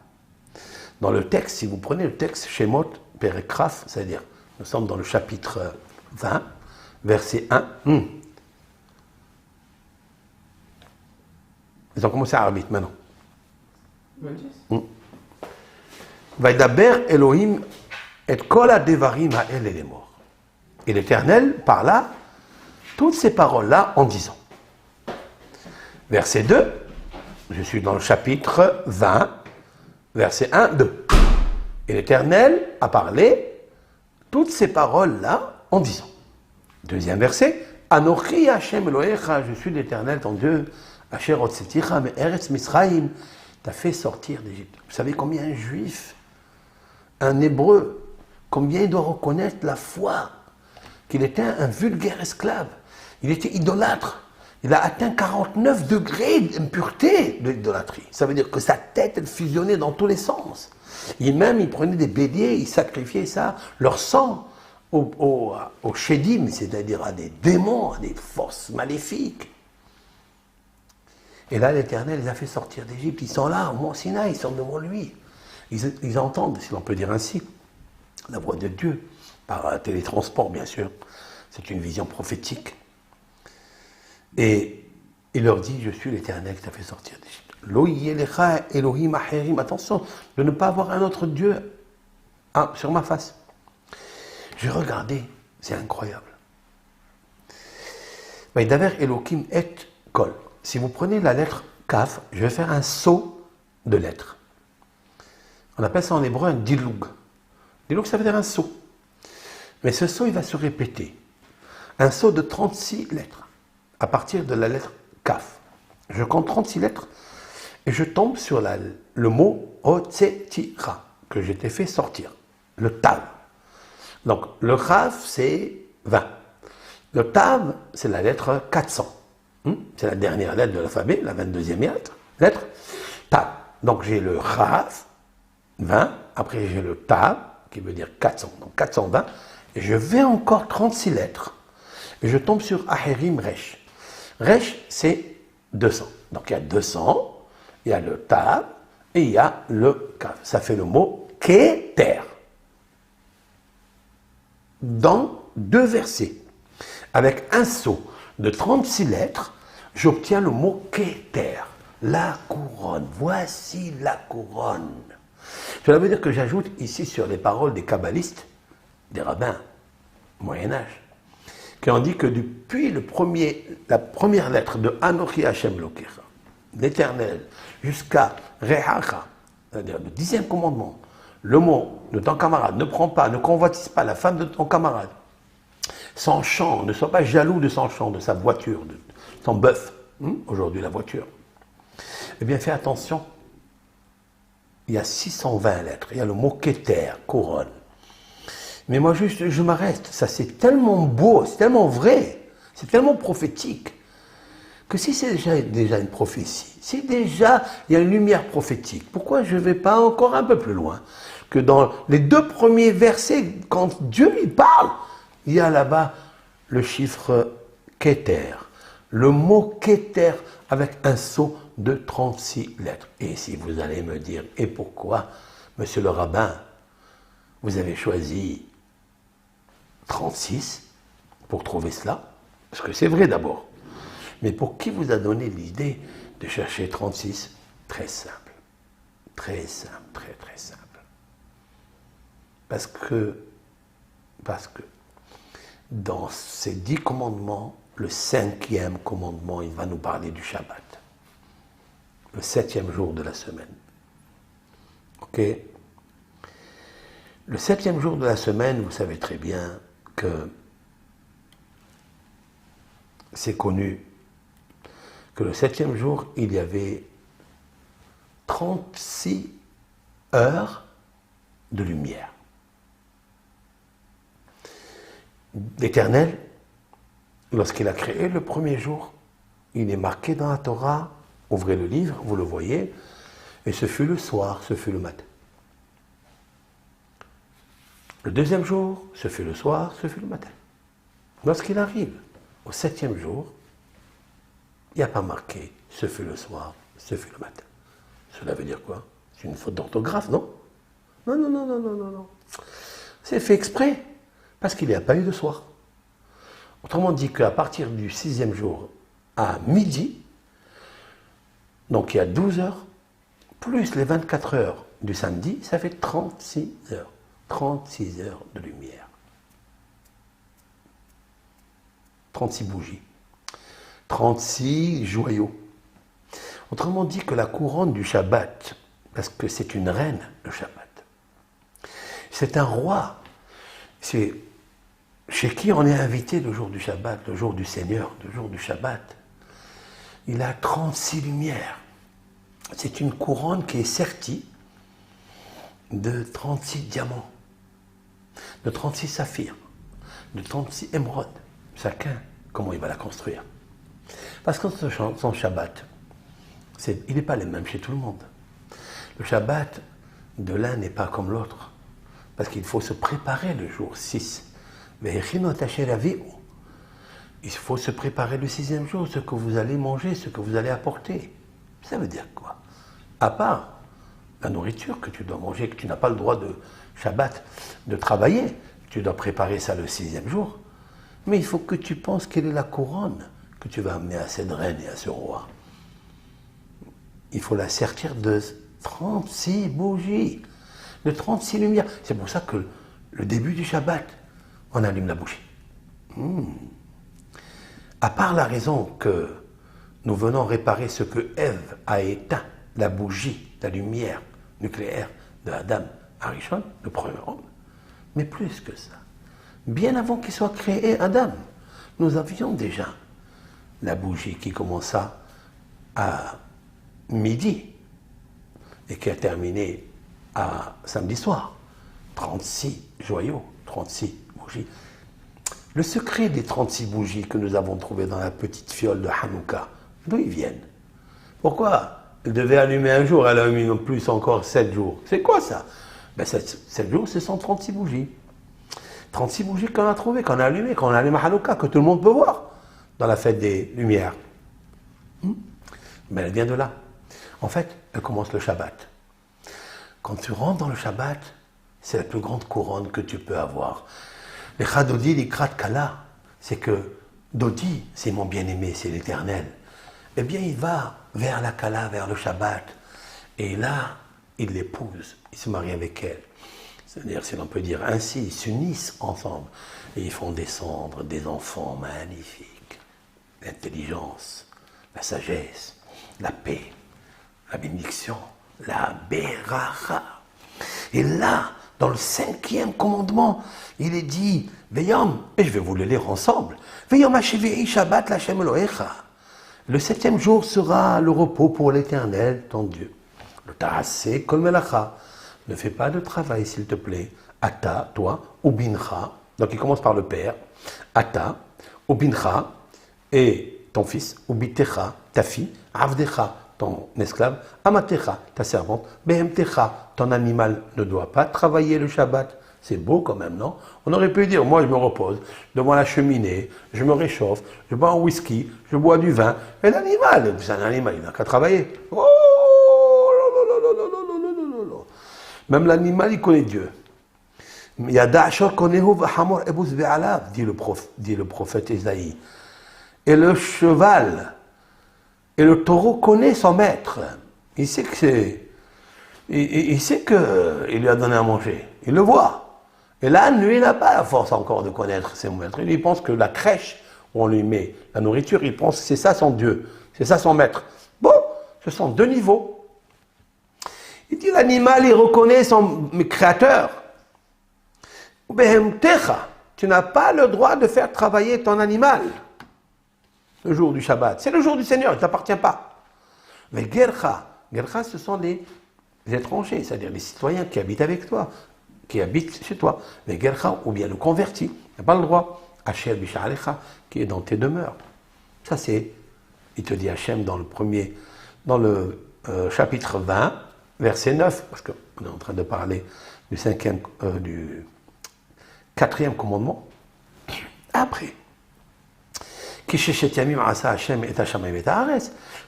dans le texte, si vous prenez le texte Shemot, Perekraf, c'est-à-dire, nous sommes dans le chapitre 20, verset 1. Ils ont commencé à arbitre maintenant. Vaidaber Elohim et kol hadevarim ha'el et morts. Et l'Éternel parla toutes ces paroles-là en disant. Verset 2, je suis dans le chapitre 20, verset 1, 2. Et l'Éternel a parlé toutes ces paroles-là en disant. Deuxième verset, Anochi Hashem Elohecha, je suis l'Éternel ton Dieu, Asher Otseticha Me'eretz Misraïm, t'a fait sortir d'Égypte. Vous savez combien un juif, un hébreu, combien il doit reconnaître la foi, qu'il était un vulgaire esclave, il était idolâtre. Il a atteint 49 degrés d'impureté de l'idolâtrie. Ça veut dire que sa tête, elle fusionnait dans tous les sens. Il prenait des béliers, il sacrifiait ça, leur sang aux Shedim, c'est-à-dire à des démons, à des forces maléfiques. Et là, l'Éternel les a fait sortir d'Égypte. Ils sont là, au Mont Sinaï, ils sont devant lui. Ils entendent, si l'on peut dire ainsi, la voix de Dieu, par télétransport, bien sûr. C'est une vision prophétique. Et il leur dit, je suis l'Éternel qui t'a fait sortir d'Égypte. Lo yelecha Elohim acherim. Attention, de ne pas avoir un autre Dieu sur ma face. J'ai regardé, c'est incroyable. Vaidaber Elohim et kol. Si vous prenez la lettre Kaf, je vais faire un saut de lettres. On appelle ça en hébreu un diloug. Diloug, ça veut dire un saut. Mais ce saut, il va se répéter. Un saut de 36 lettres. À partir de la lettre Kaf. Je compte 36 lettres et je tombe sur le mot Otsetira, que j'ai fait sortir. Le Tav. Donc, le Kaf, c'est 20. Le Tav, c'est la lettre 400. C'est la dernière lettre de l'alphabet, la 22e lettre. Tav. Donc, j'ai le Kaf, 20. Après, j'ai le Tav, qui veut dire 400. Donc, 420. Et je vais encore 36 lettres. Et je tombe sur Ahirim Resh. Resh, c'est 200. Donc il y a 200, il y a le Tab, et il y a le Kaf. Ça fait le mot Keter. Dans 2 versets, avec un saut de 36 lettres, j'obtiens le mot Keter. La couronne. Voici la couronne. Cela veut dire que j'ajoute ici sur les paroles des kabbalistes, des rabbins, Moyen-Âge, qui ont dit que depuis la première lettre de Anochi Hashem Lokecha, l'Éternel, jusqu'à Rehacha, c'est-à-dire le 10e commandement, le mot de ton camarade, ne prends pas, ne convoitise pas la femme de ton camarade, son champ, ne sois pas jaloux de son champ, de sa voiture, de son bœuf, aujourd'hui la voiture. Eh bien, fais attention, il y a 620 lettres, il y a le mot Keter, couronne. Mais moi, juste, je m'arrête. Ça, c'est tellement beau, c'est tellement vrai, c'est tellement prophétique, que si c'est déjà une prophétie, si déjà il y a une lumière prophétique, pourquoi je ne vais pas encore un peu plus loin? Que dans les 2 premiers versets, quand Dieu lui parle, il y a là-bas le chiffre Keter, le mot Keter avec un saut de 36 lettres. Et si vous allez me dire, et pourquoi, monsieur le rabbin, vous avez choisi 36 pour trouver cela? Parce que c'est vrai d'abord. Mais pour qui vous a donné l'idée de chercher 36? Très simple. Très simple, très très simple. Parce que dans ces 10 commandements, le 5e commandement, il va nous parler du Shabbat. Le 7e jour de la semaine. Ok? Le 7e jour de la semaine, vous savez très bien que c'est connu que le 7e jour, il y avait 36 heures de lumière. L'Éternel, lorsqu'il a créé le premier jour, il est marqué dans la Torah, ouvrez le livre, vous le voyez, et ce fut le soir, ce fut le matin. Le 2e jour, ce fut le soir, ce fut le matin. Lorsqu'il arrive au 7e jour, il n'y a pas marqué ce fut le soir, ce fut le matin. Cela veut dire quoi? C'est une faute d'orthographe, non? Non. C'est fait exprès, parce qu'il n'y a pas eu de soir. Autrement dit qu'à partir du 6e jour à midi, donc il y a 12 heures, plus les 24 heures du samedi, ça fait 36 heures. 36 heures de lumière. 36 bougies. 36 joyaux. Autrement dit que la couronne du Shabbat, parce que c'est une reine, le Shabbat, c'est un roi. C'est chez qui on est invité le jour du Shabbat, le jour du Seigneur, le jour du Shabbat. Il a 36 lumières. C'est une couronne qui est sertie de 36 diamants, de 36 saphirs, de 36 émeraudes. Chacun, comment il va la construire. Parce que son Shabbat, il n'est pas le même chez tout le monde. Le Shabbat de l'un n'est pas comme l'autre. Parce qu'il faut se préparer le jour 6. Il faut se préparer le 6e jour, ce que vous allez manger, ce que vous allez apporter. Ça veut dire quoi? À part la nourriture que tu dois manger, que tu n'as pas le droit de Shabbat, de travailler, tu dois préparer ça le 6e jour. Mais il faut que tu penses quelle est la couronne que tu vas amener à cette reine et à ce roi. Il faut la sertir de 36 bougies, de 36 lumières. C'est pour ça que le début du Shabbat, on allume la bougie. À part la raison que nous venons réparer ce que Ève a éteint, la bougie, la lumière nucléaire de Adam Arishon, le premier homme, mais plus que ça. Bien avant qu'il soit créé Adam, nous avions déjà la bougie qui commença à midi et qui a terminé à samedi soir. 36 joyaux, 36 bougies. Le secret des 36 bougies que nous avons trouvées dans la petite fiole de Hanouka, d'où ils viennent? Pourquoi elle devait allumer un jour, elle a mis en plus encore 7 jours? C'est quoi ça? 7 jours, ce sont 36 bougies. 36 bougies qu'on a trouvées, qu'on a allumées, qu'on a allumées à Hanouka, que tout le monde peut voir dans la fête des Lumières. Mais elle vient de là. En fait, elle commence le Shabbat. Quand tu rentres dans le Shabbat, c'est la plus grande couronne que tu peux avoir. Les Chadodi, les Krat Kala, c'est que Dodi, c'est mon bien-aimé, c'est l'Éternel. Eh bien, il va vers la Kala, vers le Shabbat. Et là, il l'épouse, il se marie avec elle. C'est-à-dire, si l'on peut dire ainsi, ils s'unissent ensemble. Et ils font descendre des enfants magnifiques. L'intelligence, la sagesse, la paix, la bénédiction, la beracha. Et là, dans le 5e commandement, il est dit, Veyom, et je vais vous le lire ensemble, Veyom Hashivei Shabbat Lashem Elohecha. Le 7e jour sera le repos pour l'Éternel, ton Dieu. Le Ta'aseh Kol Melacha. Ne fais pas de travail, s'il te plaît. Ata, toi, Ubincha. Donc il commence par le père. Ata, Ubincha, et ton fils, Ubitecha, ta fille, Avdecha, ton esclave, Amatecha, ta servante, Behemtecha, ton animal ne doit pas travailler le Shabbat. C'est beau quand même, non? On aurait pu dire, moi je me repose devant la cheminée, je me réchauffe, je bois un whisky, je bois du vin, et l'animal, c'est un animal, il n'a qu'à travailler. Oh, même l'animal, il connaît Dieu. Yada Ashor konehu v'hamor ebus ve'alav, dit le prophète Ésaïe. Et le cheval et le taureau connaît son maître. Il sait que il sait qu'il lui a donné à manger. Il le voit. Et l'âne, lui, il n'a pas la force encore de connaître ses maîtres. Il pense que la crèche où on lui met la nourriture, il pense que c'est ça son Dieu, c'est ça son maître. Bon, ce sont deux niveaux. Il dit l'animal, il reconnaît son créateur. Tu n'as pas le droit de faire travailler ton animal le jour du Shabbat. C'est le jour du Seigneur, il ne t'appartient pas. Mais Gercha, ce sont les étrangers, c'est-à-dire les citoyens qui habitent avec toi, qui habitent chez toi. Mais Gercha, ou bien le converti, il n'a pas le droit. Hachem Bisha'alecha, qui est dans tes demeures. Ça c'est, il te dit Hachem dans le chapitre 20, verset 9, parce qu'on est en train de parler du 4e commandement. Après,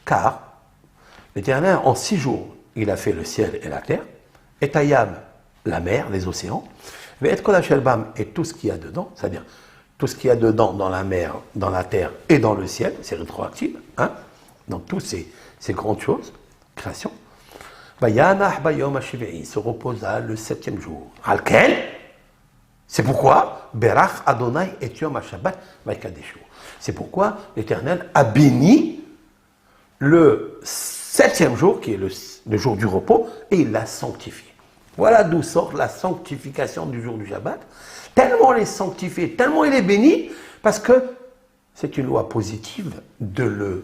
car l'Éternel, en 6 jours, il a fait le ciel et la terre, et Tayam, la mer, les océans, et tout ce qu'il y a dedans, c'est-à-dire tout ce qu'il y a dedans dans la mer, dans la terre et dans le ciel, c'est rétroactif, hein, dans toutes ces grandes choses, création. Il se reposa le 7e jour. Alken, c'est pourquoi Berach Adonai et Yom HaShabbat Vaikadeshu. C'est pourquoi l'Éternel a béni le 7e jour, qui est le jour du repos, et il l'a sanctifié. Voilà d'où sort la sanctification du jour du Shabbat. Tellement il est sanctifié, tellement il est béni, parce que c'est une loi positive de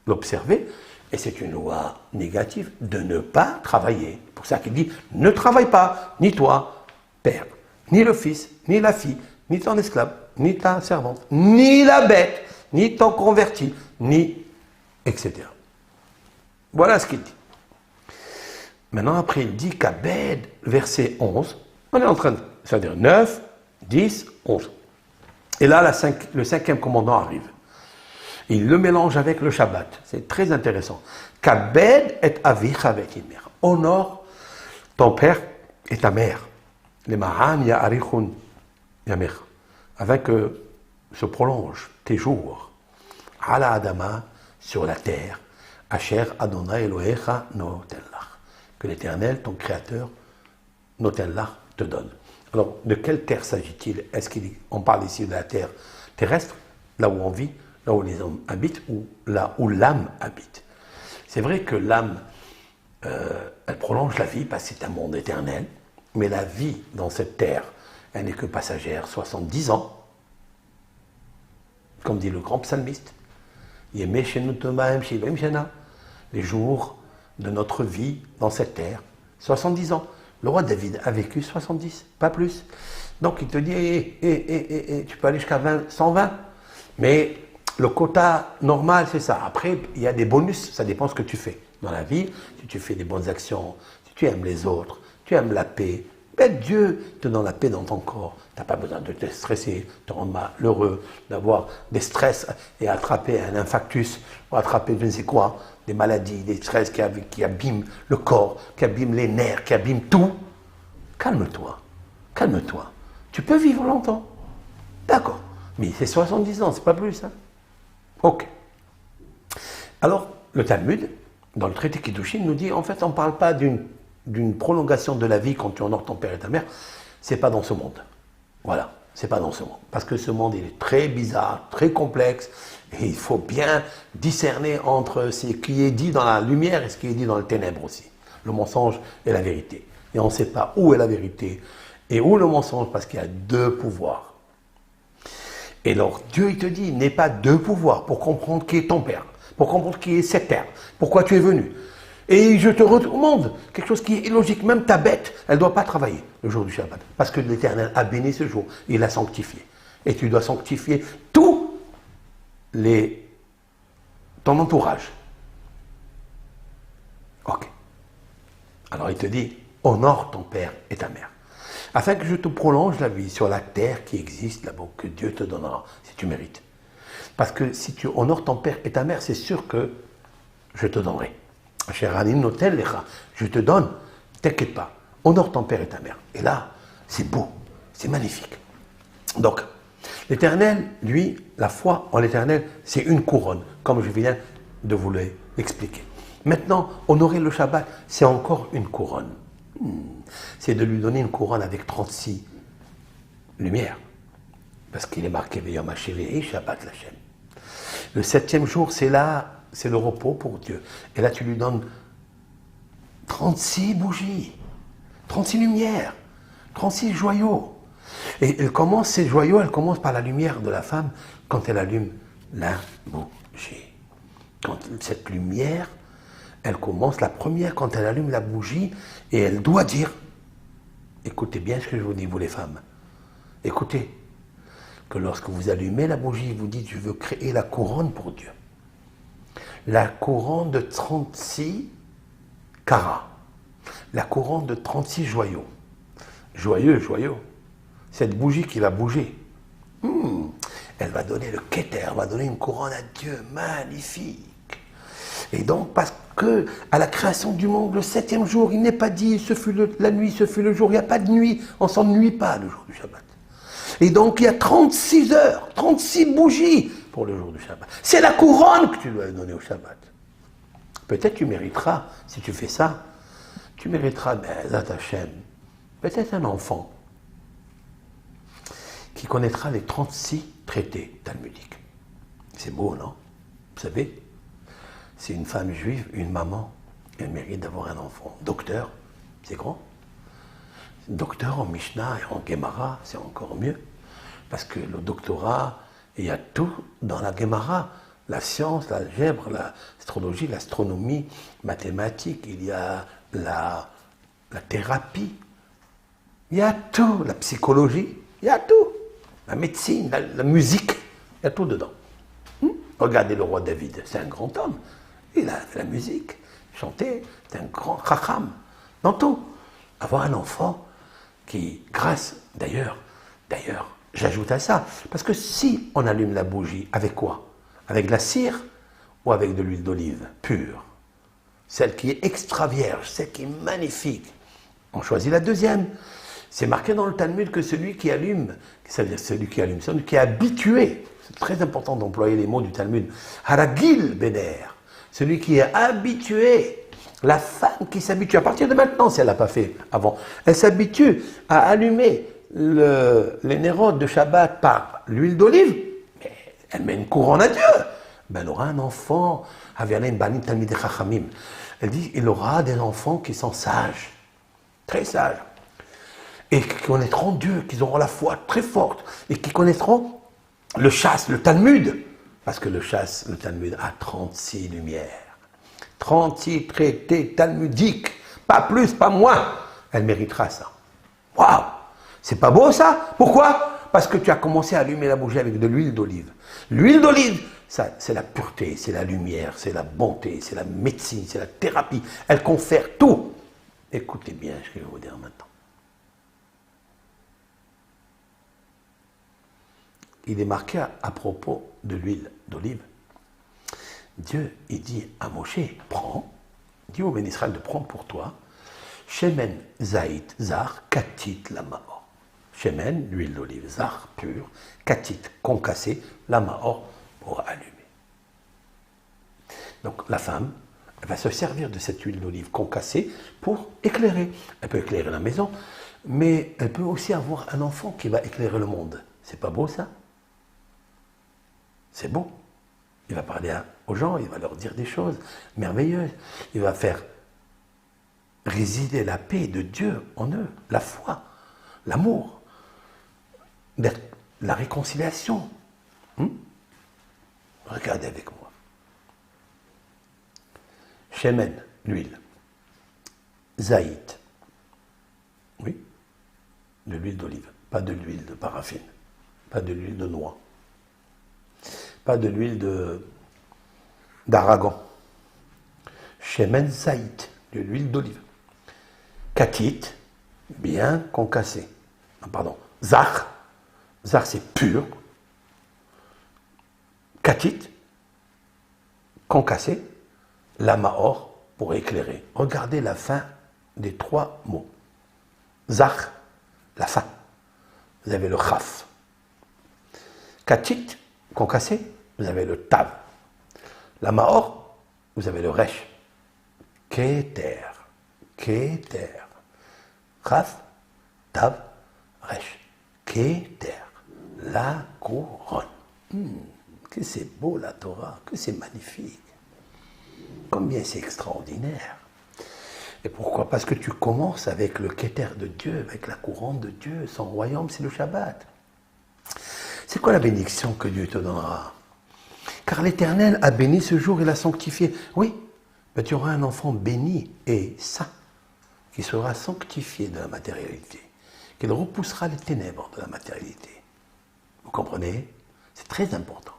l'observer, et c'est une loi négative de ne pas travailler. C'est pour ça qu'il dit, ne travaille pas, ni toi, père, ni le fils, ni la fille, ni ton esclave, ni ta servante, ni la bête, ni ton converti, ni etc. Voilà ce qu'il dit. Maintenant, après, il dit qu'Abed, verset 11, on est en train de, c'est-à-dire 9, 10, 11. Et là, le 5e commandant arrive. Il le mélange avec le Shabbat. C'est très intéressant. Kabed et avich avec imer. Honore ton père et ta mère. Les mahan ya'arichun yamer. Afin que se prolongent tes jours. Ala Adama, sur la terre. Asher Adonai Elohecha notelach. Que l'Éternel, ton Créateur, notelach, te donne. Alors, de quelle terre s'agit-il? Est-ce qu'on parle ici de la terre terrestre, là où on vit, là où les hommes habitent, ou là où l'âme habite? C'est vrai que l'âme, elle prolonge la vie parce que c'est un monde éternel, mais la vie dans cette terre, elle n'est que passagère, 70 ans, comme dit le grand psalmiste. Les jours de notre vie dans cette terre, 70 ans. Le roi David a vécu 70, pas plus. Donc il te dit, tu peux aller jusqu'à 120. Mais le quota normal, c'est ça. Après, il y a des bonus, ça dépend de ce que tu fais dans la vie. Si tu fais des bonnes actions, si tu aimes les autres, tu aimes la paix, Ben, Dieu te donne la paix dans ton corps. Tu n'as pas besoin de te stresser, te rendre malheureux, d'avoir des stress et attraper un infarctus, ou attraper je ne sais quoi, des maladies, des stress qui abîment le corps, qui abîment les nerfs, qui abîment tout. Calme-toi, calme-toi. Tu peux vivre longtemps. D'accord. Mais c'est 70 ans, c'est pas plus. Hein? Ok. Alors, le Talmud, dans le traité Kiddushin, nous dit, en fait, on ne parle pas d'une prolongation de la vie quand tu honores ton père et ta mère. C'est pas dans ce monde. Voilà, c'est pas dans ce monde. Parce que ce monde, il est très bizarre, très complexe, et il faut bien discerner entre ce qui est dit dans la lumière et ce qui est dit dans les ténèbres aussi. Le mensonge et la vérité. Et on ne sait pas où est la vérité et où le mensonge, parce qu'il y a deux pouvoirs. Et alors, Dieu, il te dit, n'aie pas deux pouvoirs pour comprendre qui est ton père, pour comprendre qui est cette terre, pourquoi tu es venu. Et je te recommande quelque chose qui est illogique. Même ta bête, elle ne doit pas travailler le jour du Shabbat. Parce que l'Éternel a béni ce jour. Il l'a sanctifié. Et tu dois sanctifier tout ton entourage. Ok. Alors il te dit, honore ton père et ta mère. Afin que je te prolonge la vie sur la terre qui existe là-bas, que Dieu te donnera, si tu mérites. Parce que si tu honores ton père et ta mère, c'est sûr que je te donnerai. Je te donne, t'inquiète pas, honore ton père et ta mère. Et là, c'est beau, c'est magnifique. Donc, l'Éternel, lui, la foi en l'Éternel, c'est une couronne, comme je viens de vous l'expliquer. Maintenant, honorer le Shabbat, c'est encore une couronne. C'est de lui donner une couronne avec 36 lumières. Parce qu'il est marqué Veyom HaShevi'i Shabbat L'Hashem. Le 7e jour, c'est le repos pour Dieu. Et là, tu lui donnes 36 bougies, 36 lumières, 36 joyaux. Et ces joyaux, elles commencent par la lumière de la femme quand elle allume la bougie. Quand cette lumière, elle commence, la première, quand elle allume la bougie, et elle doit dire, écoutez bien ce que je vous dis, vous les femmes, écoutez, que lorsque vous allumez la bougie, vous dites, je veux créer la couronne pour Dieu. La couronne de 36 carats, la couronne de 36 joyaux. Joyeux. Cette bougie qui va bouger, elle va donner le Keter, elle va donner une couronne à Dieu, magnifique. Et donc, parce que à la création du monde, le 7e jour, il n'est pas dit, ce fut la nuit, ce fut le jour, il n'y a pas de nuit, on ne s'ennuie pas le jour du Shabbat. Et donc, il y a 36 heures, 36 bougies pour le jour du Shabbat. C'est la couronne que tu dois donner au Shabbat. Peut-être tu mériteras, si tu fais ça, tu mériteras, Bezat Hashem, peut-être un enfant qui connaîtra les 36 traités talmudiques. C'est beau, non? Vous savez, c'est une femme juive, une maman, elle mérite d'avoir un enfant. Docteur, c'est grand. Docteur en Mishnah et en Gemara, c'est encore mieux. Parce que le doctorat, il y a tout dans la Gemara. La science, l'algèbre, l'astrologie, l'astronomie, mathématiques, il y a la thérapie. Il y a tout, la psychologie, il y a tout. La médecine, la musique, il y a tout dedans. Regardez le roi David, c'est un grand homme. Il a fait la musique, chanté, c'est un grand chacham. Dans tout. Avoir un enfant qui, grâce, d'ailleurs, j'ajoute à ça, parce que si on allume la bougie, avec quoi? Avec de la cire ou avec de l'huile d'olive pure? Celle qui est extra vierge, celle qui est magnifique. On choisit la deuxième. C'est marqué dans le Talmud que celui qui allume, c'est-à-dire celui qui est habitué, c'est très important d'employer les mots du Talmud, Haragil Bener, celui qui est habitué, la femme qui s'habitue, à partir de maintenant, si elle ne l'a pas fait avant, elle s'habitue à allumer les nérodes de Shabbat par l'huile d'olive, mais elle met une couronne à Dieu. Ben, elle aura un enfant, elle dit, il aura des enfants qui sont sages, très sages, et qui connaîtront Dieu, qui auront la foi très forte, et qui connaîtront le chasse, le Talmud, parce que le Talmud a 36 lumières, 36 traités talmudiques, pas plus, pas moins. Elle méritera ça. Waouh! C'est pas beau ça? Pourquoi? Parce que tu as commencé à allumer la bougie avec de l'huile d'olive. L'huile d'olive, ça, c'est la pureté, c'est la lumière, c'est la bonté, c'est la médecine, c'est la thérapie. Elle confère tout. Écoutez bien ce que je vais vous dire maintenant. il est marqué à propos de l'huile d'olive. Dieu, il dit à Moshe, prends, dis au Ben Israël de prendre pour toi, Shemen Zaït Zar Katit Lamaor. Shemen, l'huile d'olive, Zar pure, Katit, concassé, Lamaor pour allumer. Donc la femme, elle va se servir de cette huile d'olive concassée pour éclairer. Elle peut éclairer la maison, mais elle peut aussi avoir un enfant qui va éclairer le monde. C'est pas beau ça? C'est beau. Il va parler aux gens, il va leur dire des choses merveilleuses. Il va faire résider la paix de Dieu en eux, la foi, l'amour, la réconciliation. Regardez avec moi. Shemen, l'huile. Zaït. Oui, de l'huile d'olive, pas de l'huile de paraffine, pas de l'huile de noix, pas de l'huile d'aragon. Shemen Zaït, de l'huile d'olive. Katit, bien concassé. Pardon, Zar, Zar c'est pur. Katit, concassé. Lamaor pour éclairer. Regardez la fin des trois mots. Zach, la fin. Vous avez le Chaf. Katit, concassé, vous avez le Tav. Lamaor, vous avez le Resh. Keter, Keter. Chaf, Tav, Resh. Keter, la couronne. Que c'est beau la Torah, que c'est magnifique. Combien c'est extraordinaire. Et pourquoi? Parce que tu commences avec le Keter de Dieu, avec la couronne de Dieu. Son royaume, c'est le Shabbat. C'est quoi la bénédiction que Dieu te donnera? Car l'Éternel a béni ce jour et l'a sanctifié. Oui, mais tu auras un enfant béni et saint, qui sera sanctifié de la matérialité, qu'il repoussera les ténèbres de la matérialité. Vous comprenez? C'est très important.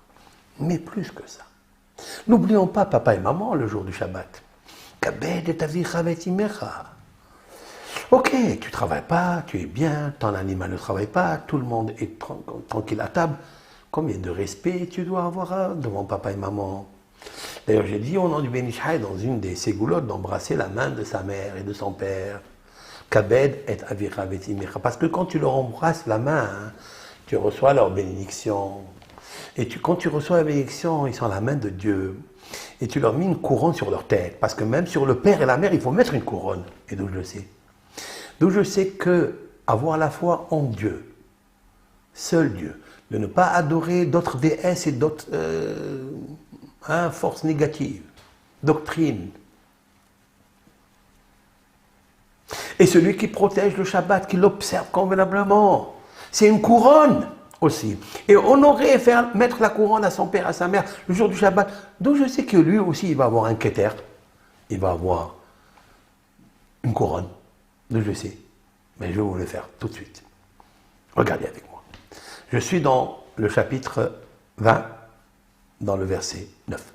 Mais plus que ça. N'oublions pas papa et maman le jour du Shabbat. Kabed et avicha v'et imecha. Ok, tu ne travailles pas, tu es bien, ton animal ne travaille pas, tout le monde est tranquille à table. Combien de respect tu dois avoir devant papa et maman? D'ailleurs, j'ai dit au nom du Ben Ishai dans une des ségoulottes d'embrasser la main de sa mère et de son père. Kabed et avicha v'et imecha. Parce que quand tu leur embrasses la main, tu reçois leur bénédiction. Et quand tu reçois la bénédiction, ils sont à la main de Dieu. Et tu leur mets une couronne sur leur tête. Parce que même sur le père et la mère, il faut mettre une couronne. Et d'où je le sais? D'où je sais que avoir la foi en Dieu, seul Dieu, de ne pas adorer d'autres déesses et d'autres forces négatives, doctrines. Et celui qui protège le Shabbat, qui l'observe convenablement, c'est une couronne aussi. Et honorer, mettre la couronne à son père, à sa mère, le jour du Shabbat. Donc je sais que lui aussi, il va avoir un keter. Il va avoir une couronne. Donc je sais. Mais je vais vous le faire tout de suite. Regardez avec moi. Je suis dans le chapitre 20, dans le verset 9.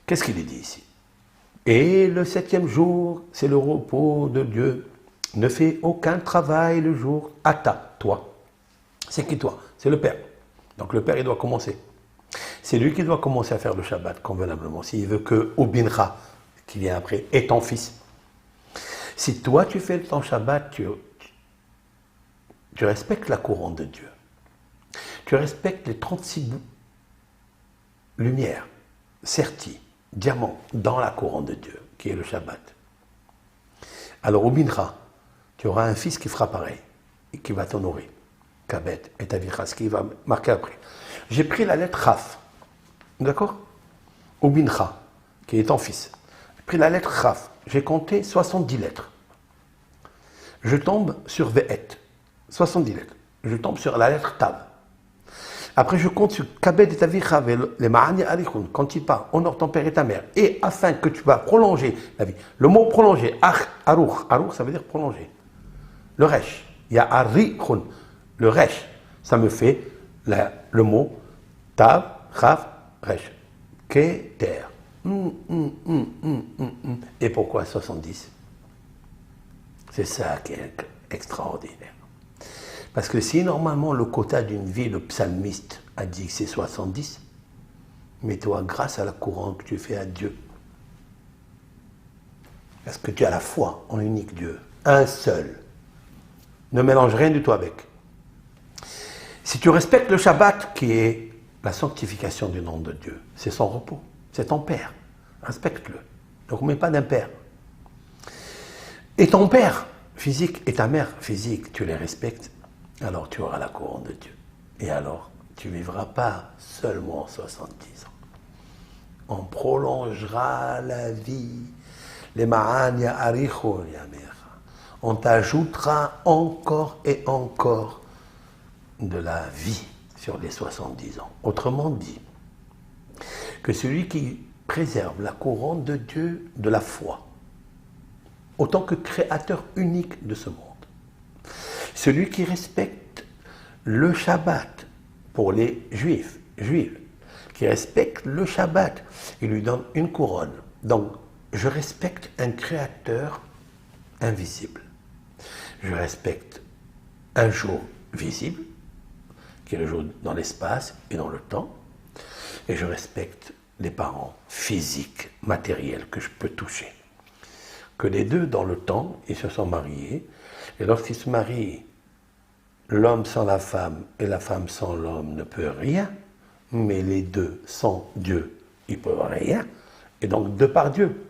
Qu'est-ce qu'il est dit ici? Et le 7e jour, c'est le repos de Dieu. Ne fais aucun travail le jour. Ata, toi. C'est qui toi? C'est le Père. Donc le Père, il doit commencer. C'est lui qui doit commencer à faire le Shabbat convenablement. S'il veut que Obinra, qui vient après, est ton fils. Si toi, tu fais ton Shabbat, tu respectes la couronne de Dieu. Tu respectes les 36 lumières, sertis, diamants, dans la couronne de Dieu, qui est le Shabbat. Alors Obinra, tu auras un fils qui fera pareil, et qui va t'honorer. Kabet et Avicha, ce qui va marquer après. J'ai pris la lettre Chaf, d'accord? Obincha, qui est ton fils. J'ai pris la lettre Chaf, j'ai compté 70 lettres. Je tombe sur Ve'et, 70 lettres. Je tombe sur la lettre Tav. Après, je compte sur Kabed et Avicha, les Ma'ani Arichun, quand il part, honore ton père et ta mère. Et afin que tu vas prolonger la vie. Le mot prolonger, Aruch, Aruch, ça veut dire prolonger. Le Resh, il y a Arichun. Le Resh, ça me fait le mot Tav, Chaf, Resh. Keter. Et pourquoi 70? C'est ça qui est extraordinaire. Parce que si normalement le quota d'une vie, le psalmiste a dit que c'est 70, mais toi, grâce à la couronne que tu fais à Dieu, parce que tu as la foi en l'unique Dieu, un seul, ne mélange rien du tout avec. Si tu respectes le Shabbat, qui est la sanctification du nom de Dieu, c'est son repos, c'est ton père, respecte-le, ne remets pas d'impair. Et ton père physique et ta mère physique, tu les respectes, alors tu auras la couronne de Dieu. Et alors, tu ne vivras pas seulement 70 ans. On prolongera la vie. Les ma'ania aricho yamecha. On t'ajoutera encore et encore de la vie sur les 70 ans. Autrement dit, que celui qui préserve la couronne de Dieu de la foi, autant que créateur unique de ce monde, celui qui respecte le Shabbat pour les juifs, qui respecte le Shabbat, il lui donne une couronne. Donc, je respecte un créateur invisible. Je respecte un jour visible, qui est le jour dans l'espace et dans le temps, et je respecte les parents physiques, matériels, que je peux toucher. Que les deux, dans le temps, ils se sont mariés, et lorsqu'ils se marient, l'homme sans la femme et la femme sans l'homme ne peut rien, mais les deux sans Dieu, ils ne peuvent rien, et donc de par Dieu.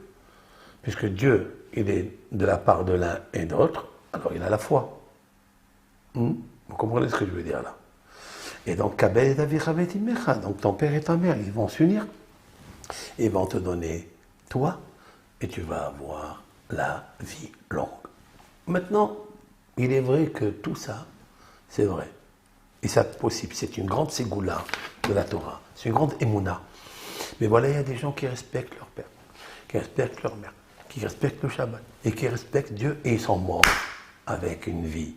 Puisque Dieu, il est de la part de l'un et de l'autre, alors il a la foi. Vous comprenez ce que je veux dire là? Et donc, donc ton père et ta mère, ils vont s'unir, ils vont te donner toi, et tu vas avoir la vie longue. Maintenant, il est vrai que tout ça, c'est vrai. Et c'est possible, c'est une grande ségoula de la Torah, c'est une grande émouna. Mais voilà, il y a des gens qui respectent leur père, qui respectent leur mère, qui respectent le Shabbat, et qui respectent Dieu, et ils sont morts avec une vie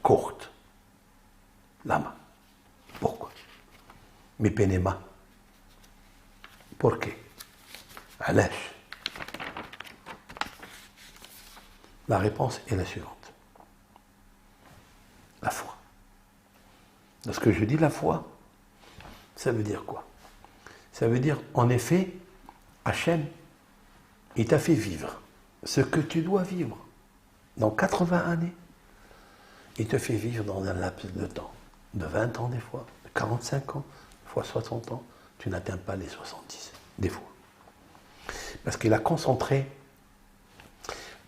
courte. Lama. Pourquoi? Mais Penema. Pourquoi? Alash. La réponse est la suivante. La foi. Lorsque je dis la foi, ça veut dire quoi? Ça veut dire, en effet, Hachem, il t'a fait vivre ce que tu dois vivre dans 80 années. Il te fait vivre dans un laps de temps, de 20 ans des fois, de 45 ans, fois 60 ans, tu n'atteins pas les 70, des fois. Parce qu'il a concentré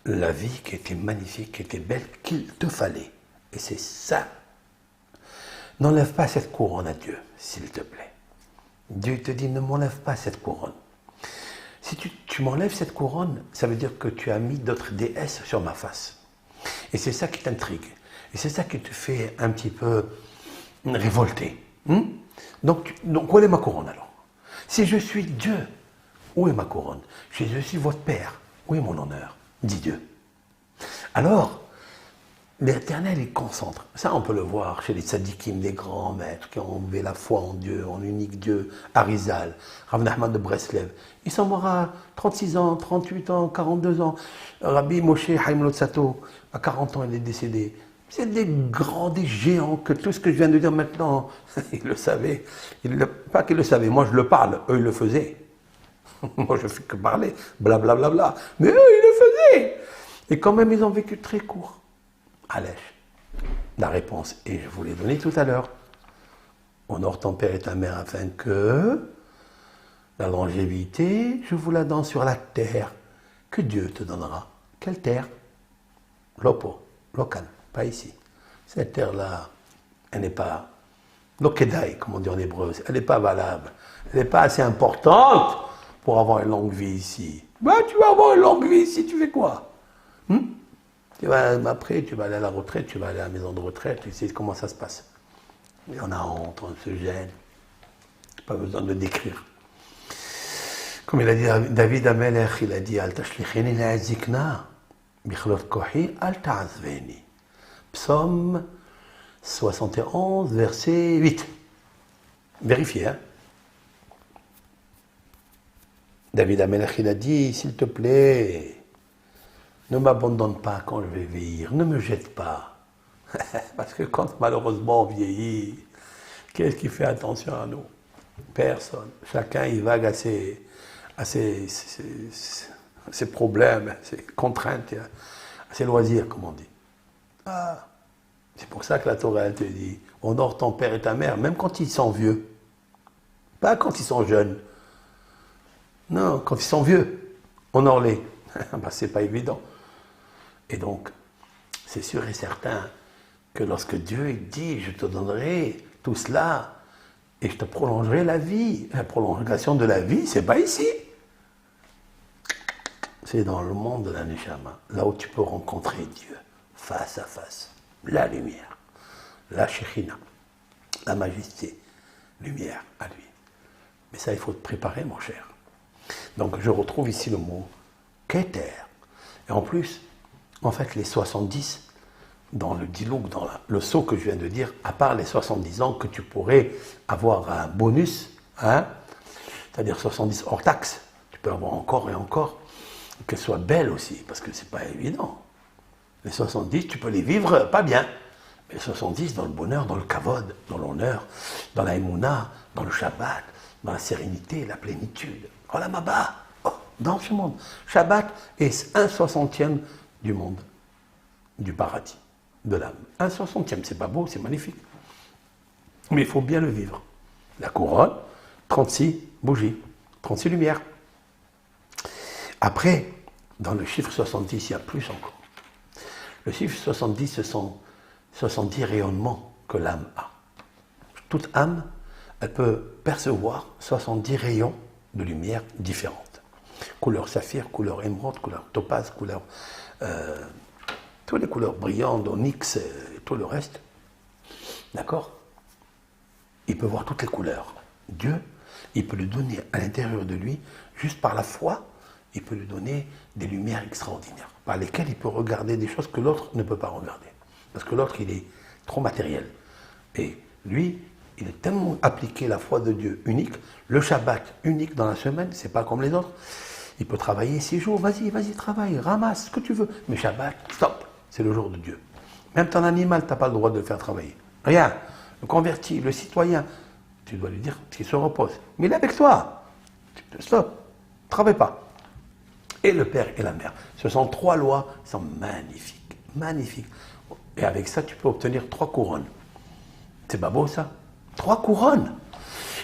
la vie qui était magnifique, qui était belle, qu'il te fallait. Et c'est ça. N'enlève pas cette couronne à Dieu, s'il te plaît. Dieu te dit, ne m'enlève pas cette couronne. Si tu m'enlèves cette couronne, ça veut dire que tu as mis d'autres déesses sur ma face. Et c'est ça qui t'intrigue. Et c'est ça qui te fait un petit peu révolter. Donc, où est ma couronne alors? Si je suis Dieu, où est ma couronne? Si je suis votre Père, où est mon honneur? Dit Dieu. Alors, l'Éternel, il concentre. Ça, on peut le voir chez les tzadikim, les grands maîtres qui ont enlevé la foi en Dieu, en l'unique Dieu, Arizal, Rav Nachman de Breslev. Ils sont morts à 36 ans, 38 ans, 42 ans. Rabbi Moshe Haim Lotsato, à 40 ans, il est décédé. C'est des grands, des géants, que tout ce que je viens de dire maintenant, ils le savaient. Pas qu'ils le savaient, moi je le parle, eux ils le faisaient. Moi je fais que parler, blablabla. Bla, bla, bla. Mais eux ils le faisaient. Et quand même ils ont vécu très court. Allez, la réponse, et je vous l'ai donnée tout à l'heure. Honore ton père et ta mère afin que la longévité, je vous la donne sur la terre que Dieu te donnera. Quelle terre? Lopo, local. Pas ici. Cette terre-là, elle n'est pas lokedai, comme on dit en hébreu. Elle n'est pas valable. Elle n'est pas assez importante pour avoir une longue vie ici. Ben, tu vas avoir une longue vie ici, tu fais quoi? Après, tu vas aller à la retraite, tu vas aller à la maison de retraite, tu sais comment ça se passe. Et on a honte, on se gêne. Pas besoin de décrire. Comme il a dit David Amelech, il a dit Al tashlicheni la'azikna, bichlot kohi, al ta'azveni. Psaume 71, verset 8. Vérifiez, hein. David Amelech, il a dit, s'il te plaît, ne m'abandonne pas quand je vais vieillir, ne me jette pas. Parce que quand malheureusement on vieillit, qu'est-ce qui fait attention à nous? Personne. Chacun il vague à ses problèmes, à ses contraintes, à ses loisirs, comme on dit. Ah, c'est pour ça que la Torah elle te dit, honore ton père et ta mère, même quand ils sont vieux. Pas quand ils sont jeunes. Non, quand ils sont vieux, honore-les. Ben, c'est pas évident. Et donc, c'est sûr et certain que lorsque Dieu il dit, je te donnerai tout cela et je te prolongerai la vie, la prolongation de la vie, c'est pas ici. C'est dans le monde de la Neshama, là où tu peux rencontrer Dieu, face à face. La lumière, la Shekhinah, la majesté, lumière à lui. Mais ça, il faut te préparer, mon cher. Donc, je retrouve ici le mot Keter. Et en plus, en fait, les 70, dans le dilouk, dans le saut que je viens de dire, à part les 70 ans que tu pourrais avoir un bonus, hein, c'est-à-dire 70 hors taxe, tu peux avoir encore et encore, qu'elle soit belle aussi, parce que c'est pas évident. Les 70, tu peux les vivre pas bien, mais les 70 dans le bonheur, dans le kavod, dans l'honneur, dans la émouna, dans le Shabbat, dans la sérénité, la plénitude. Oh la maba, dans ce monde. Shabbat est 1/60e du monde, du paradis, de l'âme. 1/60e, c'est pas beau, c'est magnifique. Mais il faut bien le vivre. La couronne, 36 bougies, 36 lumières. Après, dans le chiffre 70, il y a plus encore. Le chiffre 70, ce sont 70 rayonnements que l'âme a. Toute âme, elle peut percevoir 70 rayons de lumière différentes. Couleur saphir, couleur émeraude, couleur topaze, couleur... toutes les couleurs brillantes, onyx et tout le reste. D'accord? Il peut voir toutes les couleurs. Dieu, il peut lui donner à l'intérieur de lui, juste par la foi, il peut lui donner des lumières extraordinaires, par lesquelles il peut regarder des choses que l'autre ne peut pas regarder. Parce que l'autre, il est trop matériel. Et lui, il est tellement appliqué la foi de Dieu unique, le Shabbat unique dans la semaine, c'est pas comme les autres. Il peut travailler 6 jours, vas-y, travaille, ramasse ce que tu veux. Mais Shabbat, stop, c'est le jour de Dieu. Même ton animal, tu n'as pas le droit de le faire travailler. Rien. Le converti, le citoyen, tu dois lui dire qu'il se repose. Mais il est avec toi. Stop, travaille pas. Et le père et la mère. Ce sont 3 lois qui sont magnifiques, magnifiques. Et avec ça, tu peux obtenir 3 couronnes. C'est pas beau ça? 3 couronnes.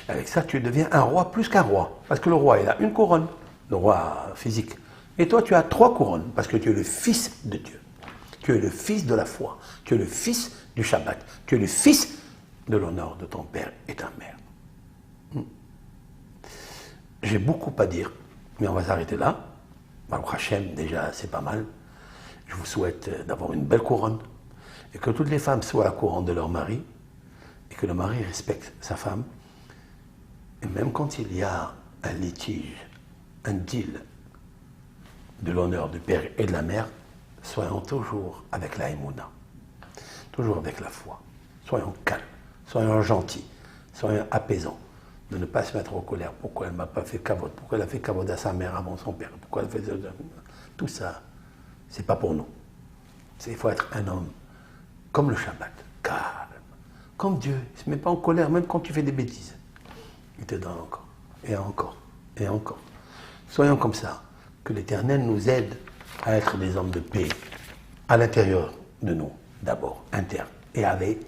Avec ça, tu deviens un roi plus qu'un roi. Parce que le roi, il a une couronne, le roi physique. Et toi, tu as 3 couronnes, parce que tu es le fils de Dieu. Tu es le fils de la foi. Tu es le fils du Shabbat. Tu es le fils de l'honneur de ton père et ta mère. J'ai beaucoup à dire, mais on va s'arrêter là. Baruch Hashem, déjà, c'est pas mal. Je vous souhaite d'avoir une belle couronne et que toutes les femmes soient à la couronne de leur mari et que le mari respecte sa femme. Et même quand il y a un litige, un deal de l'honneur du père et de la mère, soyons toujours avec la émouna, toujours avec la foi. Soyons calmes, soyons gentils, soyons apaisants. De ne pas se mettre en colère. Pourquoi elle ne m'a pas fait kavod? Pourquoi elle a fait kavod à sa mère avant son père? Pourquoi elle fait... Tout ça, c'est pas pour nous. Il faut être un homme comme le Shabbat, calme. Comme Dieu, il ne se met pas en colère, même quand tu fais des bêtises. Il te donne encore, et encore, et encore. Soyons comme ça, que l'Éternel nous aide à être des hommes de paix, à l'intérieur de nous, d'abord, interne, et avec.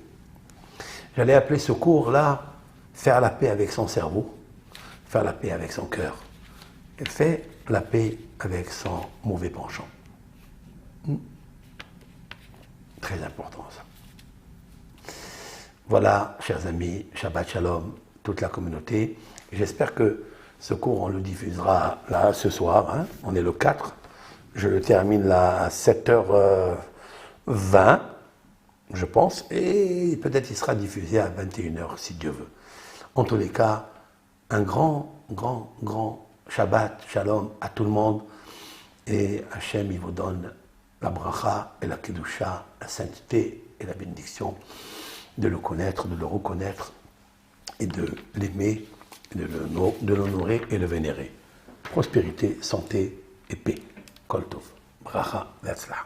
J'allais appeler ce cours-là, faire la paix avec son cerveau, faire la paix avec son cœur, et faire la paix avec son mauvais penchant. Très important ça. Voilà, chers amis, Shabbat Shalom, toute la communauté. J'espère que ce cours, on le diffusera là ce soir. Hein. On est le 4. Je le termine là à 7h20, je pense. Et peut-être il sera diffusé à 21h si Dieu veut. En tous les cas, un grand Shabbat Shalom à tout le monde. Et Hachem, il vous donne la bracha et la kedusha, la sainteté et la bénédiction de le connaître, de le reconnaître et de l'aimer, de l'honorer et le vénérer. Prospérité, santé et paix. Kol tov. Bracha ve'atzlacha.